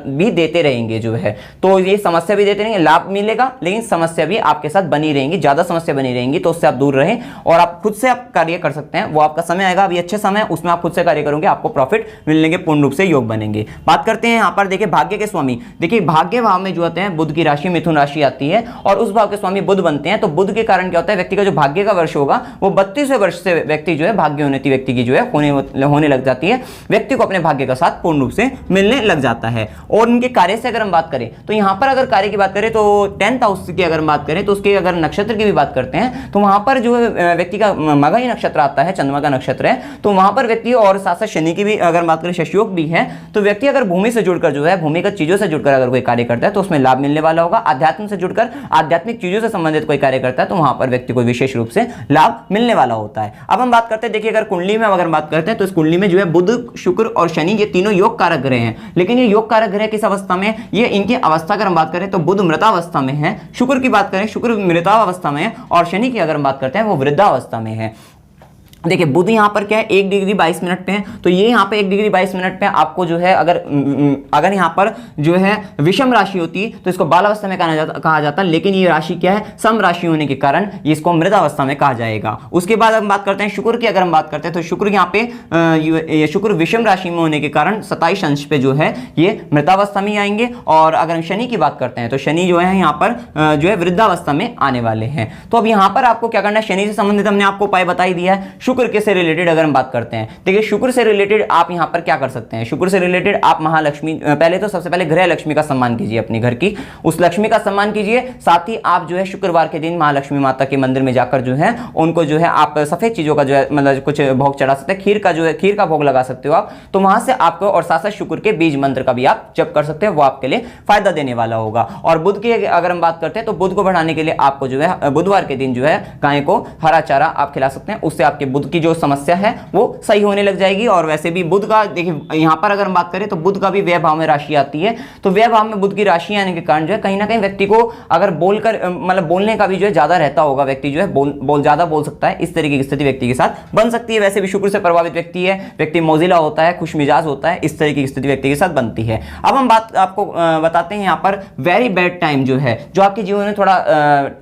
भी देते रहेंगे जो है, तो ये समस्या भी देते रहेंगे, लाभ मिलेगा लेकिन समस्या भी आपके साथ बनी रहेंगी, ज्यादा समस्या बनी रहेंगी, तो उससे आप दूर रहें। और आप खुद से आप कार्य कर सकते हैं, वो आपका समय आएगा, अभी अच्छे समय उसमें आप खुद से कार्य करोगे, आपको प्रॉफिट मिलने के पूर्ण रूप से योग बनेंगे। बात करते हैं यहां पर, देखिए भाग्य के स्वामी, देखिए भाग्य भाव में जो होते हैं बुध की राशि मिथुन राशि आती है और उस भाव के स्वामी बुध बनते हैं। तो बुध के कारण क्या होता है, व्यक्ति का जो भाग्य का वर्ष होगा वो 32वें वर्ष से व्यक्ति जो है भाग्योन्नति व्यक्ति की जो है होने लग जाती है, व्यक्ति को अपने भाग्य का साथ पूर्ण रूप से मिलने लग जाता है। और उनके कार्य से अगर हम बात करें तो यहां पर अगर कार्य की बात करें तो 10th हाउस की अगर हम बात करें तो उसके अगर नक्षत्र की भी बात करते हैं तो वहां पर जो व्यक्ति का मघा ही नक्षत्र आता है, चंद्रमा का नक्षत्र है, तो वहां पर व्यक्ति, और साथ साथ शनि की भी अगर बात करें शश योग भी है, तो व्यक्ति अगर भूमि से जुड़कर जो है भूमिगत चीजों से जुड़कर अगर कोई कार्य करता है तो उसमें लाभ मिलने वाला होगा। अध्यात्म से जुड़कर आध्यात्मिक चीजों से संबंधित कोई कार्य करता है तो वहां पर व्यक्ति को विशेष रूप से लाभ मिलने वाला होता है। अब हम बात करते हैं, देखिए अगर कुंडली में अगर बात करते हैं तो इस कुंडली में जो है बुध, शुक्र और शनि ये तीनों योग कारक ग्रह हैं। लेकिन ये योग कारक ग्रह किस अवस्था में, ये इनकी अवस्था अगर हम बात करें तो बुध मृतावस्था में है, शुक्र की बात करें शुक्र मृतावस्था में है, और शनि की अगर हम बात करते हैं वो वृद्धावस्था में है। देखिए बुध यहाँ पर क्या है 1 डिग्री 22 मिनट पे है, तो ये यहाँ पे 1 डिग्री 22 मिनट पे आपको जो है अगर यहाँ पर जो है विषम राशि होती तो इसको बालावस्था में कहा जाता, लेकिन ये राशि क्या है सम राशि होने के कारण इसको मृदावस्था में कहा जाएगा। उसके बाद हम बात करते हैं शुक्र की, अगर हम बात करते हैं तो शुक्र यहाँ पे शुक्र विषम राशि में होने के कारण 27 अंश पे जो है ये मृतावस्था में आएंगे। और अगर हम शनि की बात करते हैं तो शनि जो है यहाँ पर जो है वृद्धावस्था में आने वाले हैं। तो अब यहाँ पर आपको क्या करना है, शनि से संबंधित हमने आपको उपाय बता ही दिया है। शुक्र के से रिलेटेड अगर हम बात करते हैं, देखिए शुक्र से रिलेटेड आप यहां पर क्या कर सकते हैं, शुक्र से रिलेटेड आप महालक्ष्मी, पहले तो सबसे पहले गृह लक्ष्मी का सम्मान कीजिए, अपने घर की उस लक्ष्मी का सम्मान कीजिए। साथ ही आप जो है शुक्रवार के दिन महालक्ष्मी माता के मंदिर में जाकर जो है उनको जो है आप सफेद चीजों का जो है मतलब कुछ भोग चढ़ा सकते हैं, खीर का जो है खीर का भोग लगा सकते हो आप, तो वहां से आपको, और साथ साथ शुक्र के बीज मंत्र का भी आप जप कर सकते हैं, वो आपके लिए फायदा देने वाला होगा। और बुध की अगर हम बात करते हैं तो बुध को बढ़ाने के लिए आपको जो है बुधवार के दिन जो है गाय को हरा चारा आप खिला सकते हैं, उससे आपके बुध की जो समस्या है वो सही होने लग जाएगी। और वैसे भी बुध का देखिए यहाँ पर अगर हम बात करें तो बुध का भी व्यय भाव में राशि आती है, तो व्यय भाव में बुध की राशि आने के कारण जो है कहीं ना कहीं व्यक्ति को अगर बोलकर मतलब बोलने का भी जो है ज्यादा रहता होगा, व्यक्ति जो है ज्यादा बोल सकता है, इस तरीके की स्थिति व्यक्ति के साथ बन सकती है। वैसे भी शुक्र से प्रभावित व्यक्ति है, व्यक्ति मोजिला होता है, खुशमिजाज होता है, इस तरीके की स्थिति व्यक्ति के साथ बनती है। अब हम बात आपको बताते हैं यहाँ पर वेरी बैड टाइम जो है, जो आपके जीवन में थोड़ा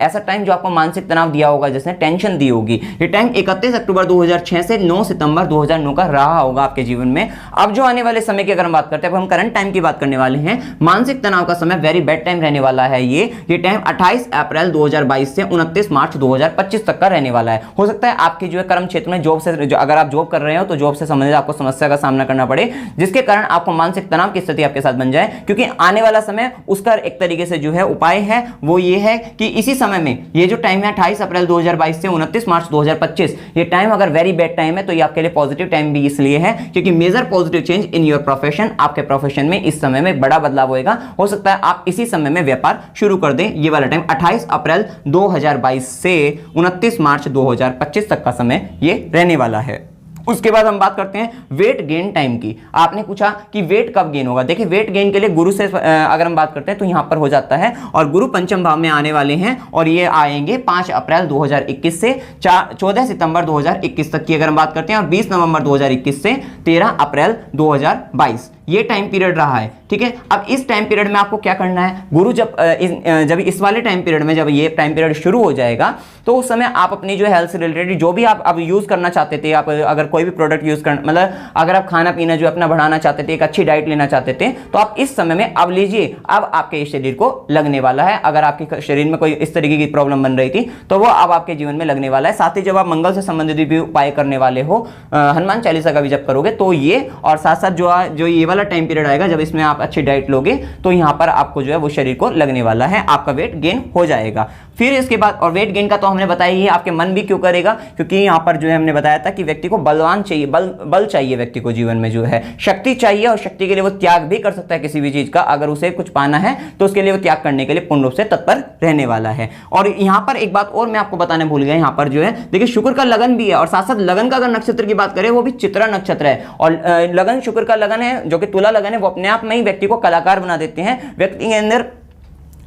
ऐसा टाइम जो आपको मानसिक तनाव दिया होगा, जिसने टेंशन दी होगी। ये टाइम 31 अक्टूबर 2006 से 9 सितंबर 2009 का रहा होगा आपके जीवन में। अब जो आने वाले समय की अगर हम बात करते हैं, अब हम करंट टाइम की बात करने वाले हैं। मानसिक तनाव का समय वेरी बैड टाइम रहने वाला है। ये टाइम 28 अप्रैल 2022 से 29 मार्च 2025 तक का रहने वाला है। हो सकता है आपके जो है कर्म क्षेत्र में जॉब से अगर आप जॉब कर रहे हो तो जॉब से संबंधित आपको समस्या का सामना करना पड़े, जिसके कारण आपको मानसिक तनाव की स्थिति आपके साथ बन जाए। क्योंकि आने वाला समय उसका एक तरीके से जो है उपाय है वो ये है कि इसी समय में ये जो टाइम है 28 अप्रैल 2022 से 29 मार्च 2025, ये टाइम अगर वेरी बैड टाइम है तो ये आपके लिए पॉजिटिव टाइम भी इसलिए है क्योंकि major positive change in your profession, आपके प्रोफेशन में इस समय में बड़ा बदलाव होगा। हो सकता है आप इसी समय में व्यापार शुरू कर दें। ये वाला टाइम 28 अप्रैल 2022 से 29 मार्च 2025 तक का समय ये रहने वाला है। उसके बाद हम बात करते हैं वेट गेन टाइम की। आपने पूछा कि वेट कब गेन होगा। देखिए वेट गेन के लिए गुरु से अगर हम बात करते हैं तो यहां पर हो जाता है, और गुरु पंचम भाव में आने वाले हैं और ये आएंगे 5 अप्रैल 2021 से 14 सितंबर 2021 तक की अगर हम बात करते हैं, और 20 नवंबर 2021 से 13 अप्रैल 2022 ये टाइम पीरियड रहा है। ठीक है, अब इस टाइम पीरियड में आपको क्या करना है, गुरु जब इस वाले टाइम पीरियड में जब ये टाइम पीरियड शुरू हो जाएगा तो उस समय आप अपनी जो हेल्थ से रिलेटेड जो भी आप अब यूज करना चाहते थे, आप अगर कोई भी प्रोडक्ट यूज कर मतलब अगर आप खाना पीना जो अपना बढ़ाना चाहते थे, एक अच्छी डाइट लेना चाहते थे, तो आप इस समय में अब लीजिए। अब आपके शरीर को लगने वाला है। अगर आपके शरीर में कोई इस तरीके की प्रॉब्लम बन रही थी तो वो अब आपके जीवन में लगने वाला है। साथ ही जब आप मंगल से संबंधित भी उपाय करने वाले हो, हनुमान चालीसा का भी जब करोगे तो ये, और साथ साथ जो ये वाला टाइम पीरियड आएगा जब इसमें आप अच्छी डाइट लोगे तो यहां पर आपको जो है वो शरीर को लगने वाला है, आपका वेट गेन हो जाएगा। फिर इसके बाद, और वेट गेन का तो हमने बताया ही, आपके मन भी क्यों करेगा, क्योंकि यहां पर जो है हमने बताया था कि व्यक्ति को बलवान चाहिए, बल चाहिए, व्यक्ति को जीवन में जो है शक्ति चाहिए, और शक्ति के लिए वो त्याग भी कर सकता है किसी भी चीज का। अगर उसे कुछ पाना है तो उसके लिए वो त्याग करने के लिए पूर्ण रूप से तत्पर रहने वाला है। और यहां पर एक बात और मैं आपको बताने भूल गया, यहां पर जो है देखिए शुक्र का लगन भी है, और साथ साथ लगन का अगर नक्षत्र की बात करें वो भी चित्रा नक्षत्र है। और लगन शुक्र का लगन है जो कि तुला लगन है, वो अपने आप में ही व्यक्ति को कलाकार बना देते हैं। व्यक्ति के अंदर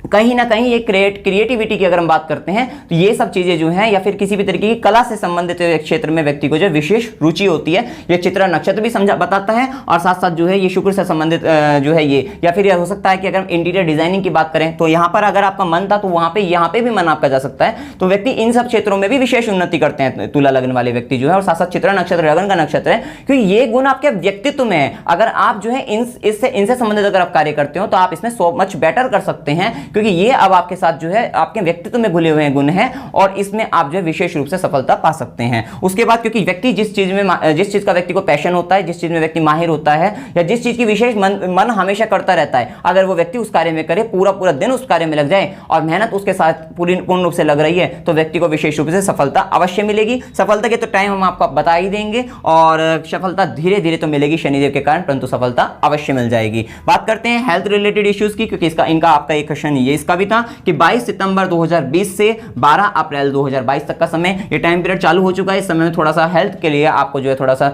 कहीं ना कहीं ये क्रिएटिविटी की अगर हम बात करते हैं तो ये सब चीजें जो हैं, या फिर किसी भी तरीके की कला से संबंधित क्षेत्र में व्यक्ति को जो विशेष रुचि होती है, ये चित्रा नक्षत्र भी समझा बताता है। और साथ साथ जो है ये शुक्र से संबंधित जो है ये, या फिर यह हो सकता है कि अगर हम इंटीरियर डिजाइनिंग की बात करें तो यहाँ पर अगर आपका मन था तो वहां पे यहाँ पे भी मन आपका जा सकता है। तो व्यक्ति इन सब क्षेत्रों में भी विशेष उन्नति करते हैं, तुला लगन वाले व्यक्ति जो है। और साथ साथ चित्रा नक्षत्र लगन का नक्षत्र है, क्योंकि ये गुण आपके व्यक्तित्व में है। अगर आप जो है इनसे संबंधित अगर आप कार्य करते हो तो आप इसमें सो मच बेटर कर सकते हैं, क्योंकि ये अब आपके साथ जो है आपके व्यक्तित्व में घुले हुए गुण हैं, और इसमें आप जो है विशेष रूप से सफलता पा सकते हैं। उसके बाद क्योंकि व्यक्ति जिस चीज का व्यक्ति को पैशन होता है, जिस चीज में व्यक्ति माहिर होता है, या जिस चीज की विशेष मन हमेशा करता रहता है, अगर वो व्यक्ति उस कार्य में करे, पूरा दिन उस कार्य में लग जाए और मेहनत उसके साथ पूर्ण रूप से लग रही है, तो व्यक्ति को विशेष रूप से सफलता अवश्य मिलेगी। सफलता के तो टाइम हम आपको बता ही देंगे, और सफलता धीरे धीरे तो मिलेगी शनिदेव के कारण, परंतु सफलता अवश्य मिल जाएगी। बात करते हैं हेल्थ रिलेटेड इश्यूज की, क्योंकि इनका आपका एक क्वेश्चन ये इसका भी था कि 22 सितंबर 2020 से 12 अप्रैल 2022 तक का समय ये टाइम पीरियड चालू हो चुका है। इस समय में थोड़ा सा हेल्थ के लिए आपको जो है थोड़ा सा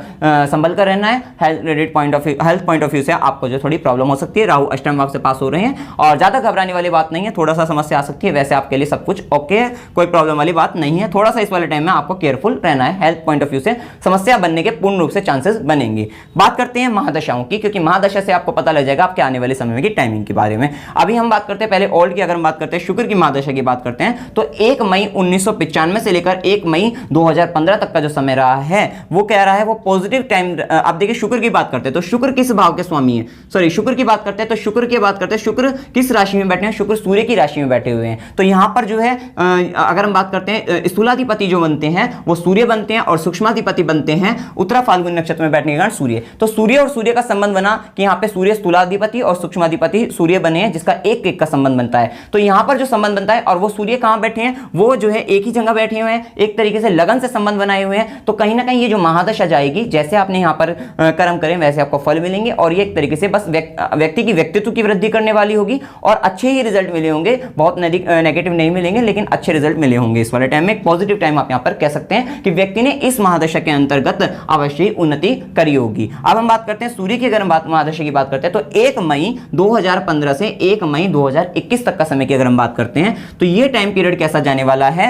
संभल कर रहना है। हेल्थ पॉइंट ऑफ व्यू से आपको जो थोड़ी प्रॉब्लम हो सकती है। राहु अष्टम भाव से पास हो रहे हैं, और ज्यादा घबराने वाली बात नहीं है, थोड़ा सा समस्या आ सकती है, वैसे आपके लिए सब कुछ ओके है, कोई प्रॉब्लम वाली बात नहीं है। थोड़ा सा इस वाले टाइम में आपको केयरफुल रहना है, हेल्थ पॉइंट ऑफ व्यू से समस्या बनने के पूर्ण रूप से चांसेस बनेंगे। बात करते हैं महादशाओं की, क्योंकि महादशा से आपको पता लग जाएगा आपके आने वाले समय की टाइमिंग के बारे में। अभी हम बात करते हैं पहले ओल्ड की, अगर हम बात करते हैं शुक्र की महादशा की बात करते हैं तो 1 मई 1995 से लेकर 1 मई 2015 तक का जो समय रहा है वो क्या रहा है, वो पॉजिटिव टाइम। आप देखिए शुक्र की बात करते हैं तो शुक्र किस भाव के स्वामी है, सॉरी शुक्र की बात करते हैं तो शुक्र की बात करते हैं, शुक्र किस राशि में बैठे हैं, शुक्र सूर्य की राशि में बैठे हुए हैं। तो यहां पर जो है अगर हम बात करते हैं स्थूलाधिपति जो बनते हैं वो सूर्य बनते हैं, और सूक्ष्माधिपति बनते हैं उत्तरा फाल्गुन नक्षत्र में बैठने के कारण सूर्य। तो सूर्य और सूर्य का संबंध बना कि यहाँ पे सूर्य स्थूलाधिपति और सूक्ष्माधिपति सूर्य बने हैं, जिसका एक का संबंध बन बनता है। तो यहां पर जो संबंध बनता है, और वो सूर्य कहां बैठे हैं, वो जो है एक ही जगह बैठे हुए हैं, एक तरीके से लगन से संबंध बनाए हुए हैं। तो कहीं ना कहीं ये जो महादशा जाएगी, जैसे आपने यहां पर कर्म करें वैसे आपको फल मिलेंगे, और ये एक तरीके से बस व्यक्ति की व्यक्तित्व की वृद्धि करने वाली होगी और अच्छे ही रिजल्ट मिले होंगे, बहुत नेगेटिव नहीं मिलेंगे लेकिन अच्छे रिजल्ट मिले होंगे। इस वाले टाइम में एक पॉजिटिव टाइम आप यहां पर कह सकते हैं कि व्यक्ति ने इस महादशा के अंतर्गत अवश्य उन्नति करी होगी। अब हम बात करते हैं सूर्य की, अगर हम महादशा की बात करते हैं तो 1 मई 2015 से 1 मई 2021 तक का समय की अगर हम बात करते हैं तो ये टाइम पीरियड कैसा जाने वाला है।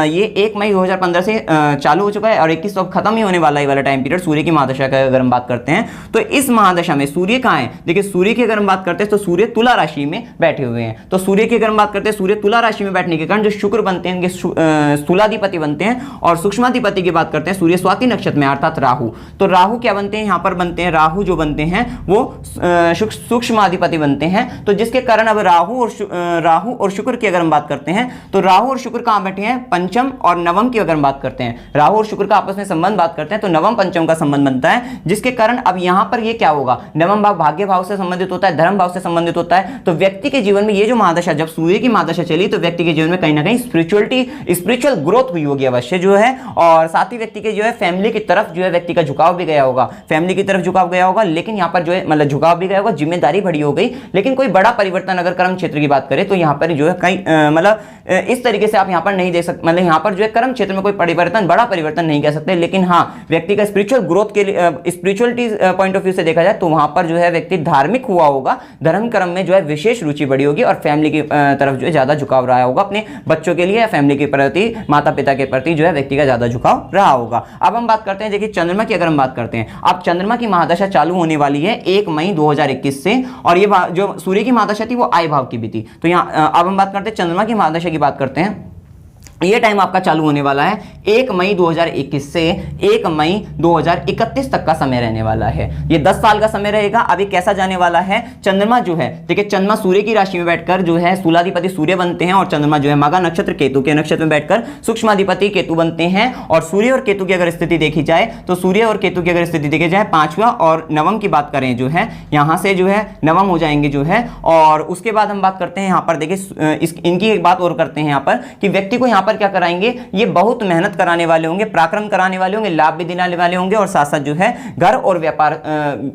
ये 1 मई 2015 से चालू हो चुका है और 21 तो खत्म ही होने वाला है वाला टाइम पीरियड सूर्य की महादशा का अगर हम बात करते हैं। तो इस महादशा में सूर्य कहां है, देखिए सूर्य की अगर हम बात करते हैं तो सूर्य तुला राशि में बैठे हुए हैं। तो सूर्य की अगर हम बात करते हैं, सूर्य तुला राशि में बैठने के कारण जो शुक्र बनते हैं स्थूलाधिपति बनते हैं, और सूक्ष्माधिपति की बात करते हैं सूर्य स्वाति नक्षत्र में अर्थात राहु। तो राहु क्या बनते हैं, यहां पर बनते हैं, राहु जो बनते हैं वो सूक्ष्माधिपति बनते हैं। तो जिसके कारण अब राहु और शुक्र की अगर हम बात करते हैं तो राहु और शुक्र कहां बैठे हैं, पंचम और नवम की अगर हम बात करते हैं, राहु और शुक्र का आपस में संबंध बात करते हैं तो नवम पंचम का संबंध बनता है। जिसके कारण अब यहां पर ये क्या होगा, नवम भाव भाग्य भाव से संबंधित होता है, धर्म भाव से संबंधित होता है। तो व्यक्ति के जीवन में ये जो महादशा, जब सूर्य की महादशा चली तो व्यक्ति के जीवन में कहीं ना कहीं स्पिरिचुअल ग्रोथ हुई होगी अवश्य जो है, और साथ ही व्यक्ति के जो है फैमिली की तरफ जो है व्यक्ति का झुकाव भी गया होगा, फैमिली की तरफ झुकाव गया होगा। लेकिन यहां पर जो है मतलब झुकाव भी गया होगा, जिम्मेदारी बड़ी हो गई, लेकिन कोई बड़ा परिवर्तन अगर कर्म क्षेत्र की बात करें तो यहां पर जो है कहीं मतलब इस तरीके से आप यहां पर नहीं देख सकते, मतलब यहां पर जो है कर्म क्षेत्र में कोई परिवर्तन, बड़ा परिवर्तन नहीं कह सकते। लेकिन हाँ, व्यक्ति का स्पिरिचुअल ग्रोथ के लिए, स्पिरिचुअलिटी पॉइंट ऑफ व्यू से देखा जाए तो वहां पर जो है व्यक्ति धार्मिक हुआ होगा, धर्म कर्म में जो है विशेष रुचि बढ़ी होगी और फैमिली की तरफ जो है ज्यादा झुकाव रहा होगा, अपने बच्चों के लिए या फैमिली के प्रति, माता पिता के प्रति जो है व्यक्ति का ज्यादा झुकाव रहा होगा। अब हम बात करते हैं, देखिए चंद्रमा की अगर हम बात करते हैं, अब चंद्रमा की महादशा चालू होने वाली है 1 मई 2021 से, और ये जो सूर्य की महादशा थी वो आय भाव की भी थी। तो यहाँ अब हम बात करते हैं चंद्रमा की महादशा की बात करते हैं। ये टाइम आपका चालू होने वाला है 1 मई 2021 से 1 मई 2031 तक का समय रहने वाला है। ये 10 साल का समय रहेगा। अभी कैसा जाने वाला है, चंद्रमा जो है, देखिए चंद्रमा सूर्य की राशि में बैठकर जो है स्थूलाधिपति सूर्य बनते हैं, और चंद्रमा जो है मघा नक्षत्र केतु के नक्षत्र में बैठकर सूक्ष्माधिपति केतु बनते हैं। और सूर्य और केतु की अगर स्थिति देखी जाए तो सूर्य और केतु की अगर स्थिति देखी जाए 5वां और नवम की बात करें जो है, यहां से जो है नवम हो जाएंगे जो है। और उसके बाद हम बात करते हैं यहाँ पर, देखिए इनकी एक बात और करते हैं यहाँ पर कि व्यक्ति को यहाँ पर क्या कराएंगे, ये बहुत मेहनत कराने वाले होंगे, पराक्रम कराने वाले होंगे, लाभ भी दिलाने वाले होंगे, और साथ साथ जो है घर और व्यापार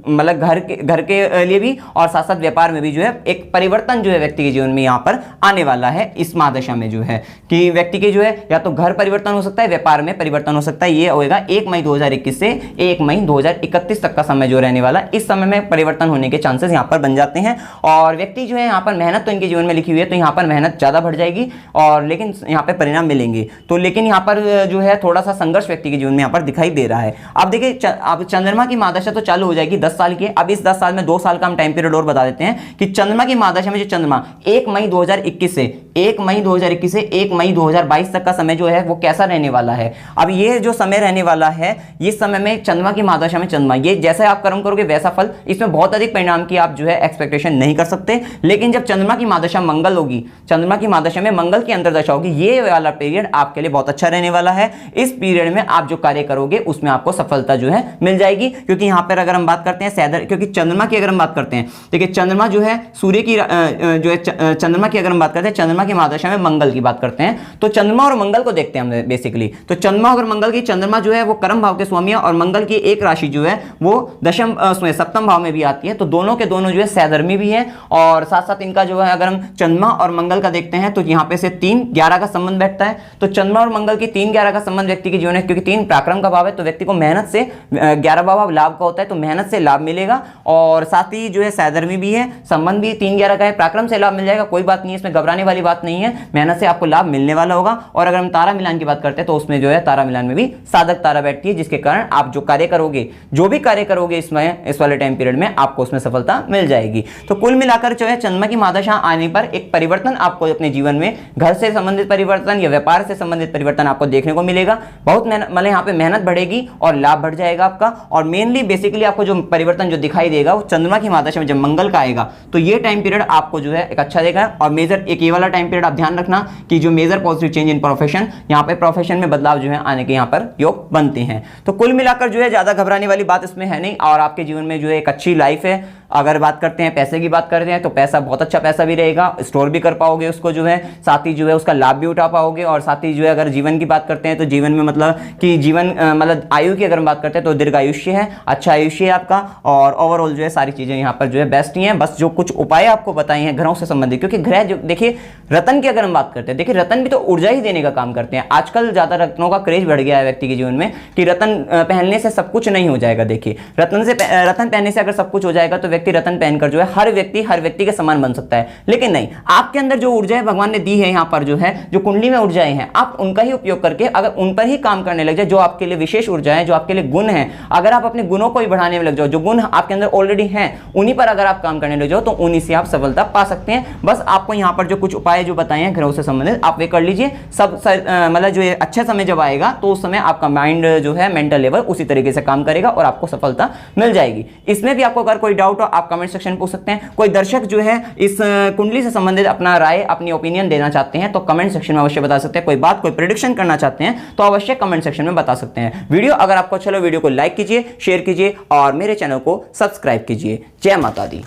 मतलब घर के लिए भी, और साथ साथ व्यापार में भी जो है एक परिवर्तन जो है व्यक्ति के जीवन में यहाँ पर आने वाला है इस महादशा में जो है, कि व्यक्ति के जो है या तो घर परिवर्तन हो सकता है, व्यापार में परिवर्तन हो सकता है। ये होगा 1 मई 2021 से 1 मई 2031 तक का समय जो रहने वाला, इस समय में परिवर्तन होने के चांसेस यहाँ पर बन जाते हैं। और व्यक्ति जो है यहाँ पर मेहनत तो इनके जीवन में लिखी हुई है, तो यहाँ पर मेहनत ज्यादा बढ़ जाएगी और लेकिन यहाँ पे परिणाम मिलेंगे। तो लेकिन यहाँ पर जो है थोड़ा सा संघर्ष व्यक्ति के जीवन में यहाँ पर दिखाई दे रहा है। अब देखिए अब चंद्रमा की महादशा तो चालू हो जाएगी 10 साल की। अब इस 10 साल में 2 साल का हम टाइम पीरियड और बता देते हैं कि चंद्रमा की महादशा में जो चंद्रमा 1 मई 2021 से 1 मई 2021 से 1 मई 2022 तक का समय जो है वो कैसा रहने वाला है। अब ये जो समय रहने वाला है, इस समय में चंद्रमा की महादशा में चंद्रमा, ये जैसे आप कर्म करोगे वैसा फल, इसमें बहुत अधिक परिणाम की आप जो है एक्सपेक्टेशन नहीं कर सकते। लेकिन जब चंद्रमा की महादशा मंगल होगी, चंद्रमा की महादशा में मंगल की अंतर्दशा होगी, ये वाला पीरियड आपके लिए बहुत अच्छा रहने वाला है। इस पीरियड में आप जो कार्य करोगे उसमें आपको सफलता जो है मिल जाएगी। क्योंकि यहां पर अगर हम बात करते हैं सैदर, क्योंकि चंद्रमा की अगर हम बात करते हैं, देखिए चंद्रमा जो है सूर्य की जो है चंद्रमा की अगर हम बात करते हैं, चंद्रमा की महादशा में मंगल की बात करते हैं, तो चंद्रमा और मंगल को देखते हैं हम बेसिकली। तो चंद्रमा और मंगल की, चंद्रमा जो है वो कर्म भाव के स्वामी है और मंगल की एक राशि जो है वो दशम सप्तम भाव में भी आती है। तो दोनों के दोनों जो है सैधर्मी भी है, और साथ साथ इनका जो है अगर हम चंद्रमा और मंगल का देखते हैं तो यहां पे से 3-11 का संबंध बैठता है। तो चंद्रमा और मंगल की 3-11 का संबंध व्यक्ति के जीवन में, क्योंकि 3 पराक्रम का भाव है तो व्यक्ति को मेहनत से, 11वां भाव लाभ का होता है तो मेहनत से लाभ मिलेगा। और साथ ही जो है सैधर्मी भी है, संबंध भी 3-11 का है, पराक्रम से लाभ मिल जाएगा, कोई बात नहीं है, इसमें घबराने वाली बात नहीं है, मेहनत से आपको लाभ मिलने वाला होगा। और अगर हम तारा मिलान की बात करते हैं तो उसमें जो है तारा मिलान में भी साधक तारा बैठती है, जिसके कारण आप जो कार्य करोगे, जो भी कार्य करोगे इसमें, इस वाले टाइम पीरियड में आपको उसमें सफलता मिल जाएगी। तो कुल मिलाकर जो है चंद्रमा की महादशा आने पर एक परिवर्तन आपको अपने जीवन में, घर से संबंधित परिवर्तन या व्यापार से संबंधित परिवर्तन आपको देखने को मिलेगा। बहुत मतलब यहाँ पे मेहनत बढ़ेगी और लाभ बढ़ जाएगा आपका। और मेनली बेसिकली आपको जो परिवर्तन जो दिखाई देगा वो चंद्रमा की महादशा में जब मंगल का आएगा तो ये टाइम पीरियड आपको जो है एक अच्छा देगा। और मेजर एक ये वाला टाइम पीरियड आप ध्यान रखना कि जो major positive change in profession, यहाँ पे प्रोफेशन में बदलाव जो है आने के यहाँ पर योग बनते हैं। तो कुल मिलाकर जो है ज्यादा घबराने वाली बात इसमें है नहीं, और आपके जीवन में जो है एक अच्छी लाइफ है, अगर बात करते हैं पैसे की बात करते हैं तो पैसा बहुत अच्छा पैसा भी रहेगा, स्टोर भी कर पाओगे उसको जो है, साथ ही जो है उसका लाभ भी उठा पाओगे। और साथ ही जो है अगर जीवन की बात करते हैं तो जीवन में मतलब कि जीवन मतलब आयु की अगर हम बात करते हैं तो दीर्घ आयुष्य है, अच्छा आयुष्य है आपका। और ओवरऑल जो है सारी चीजें यहाँ पर जो है बेस्ट ही हैं। बस जो कुछ उपाय आपको बताए हैं ग्रहों से संबंधित, क्योंकि ग्रह जो देखिए रतन की अगर हम बात करते हैं, देखिए रतन भी तो ऊर्जा ही देने का काम करते हैं। आजकल ज्यादा रत्नों का क्रेज बढ़ गया है व्यक्ति के जीवन में कि रतन पहनने से सब कुछ नहीं हो जाएगा। देखिए रतन पहनने से अगर सब कुछ हो जाएगा तो व्यक्ति रतन पहनकर जो है हर व्यक्ति के समान बन सकता है, लेकिन नहीं, आपके अंदर जो ऊर्जा है भगवान ने दी है यहाँ पर जो है, जो कुंडली में ऊर्जाएं हैं, आप उनका ही उपयोग करके अगर उन पर ही काम करने लग जाए, जो आपके लिए विशेष ऊर्जा है, जो आपके लिए गुण है, अगर आप अपने गुणों को ही बढ़ाने में लग जाओ, जो गुण आपके अंदर ऑलरेडी हैं उन्हीं पर अगर आप काम करने लग जाओ तो उन्हीं से आप सफलता पा सकते हैं। बस आपको यहाँ पर जो कुछ उपाय जो बताए हैं ग्रहों से संबंधित आप वे कर लीजिए। सब मतलब जो अच्छा समय जब आएगा तो उस समय आपका माइंड जो है मेंटल लेवल उसी तरीके से काम करेगा और आपको सफलता मिल जाएगी। इसमें भी आपको अगर कोई डाउट हो आप कमेंट सेक्शन में पूछ सकते हैं। कोई दर्शक जो है इस कुंडली से संबंधित अपना राय अपनी ओपिनियन देना चाहते हैं तो कमेंट सेक्शन में अवश्य बता सकते हैं। कोई बात कोई प्रेडिक्शन करना चाहते हैं तो अवश्य कमेंट सेक्शन में बता सकते हैं। वीडियो अगर आपको अच्छा लगे वीडियो को लाइक कीजिए, शेयर कीजिए और मेरे चैनल को सब्सक्राइब कीजिए। जय माता दी।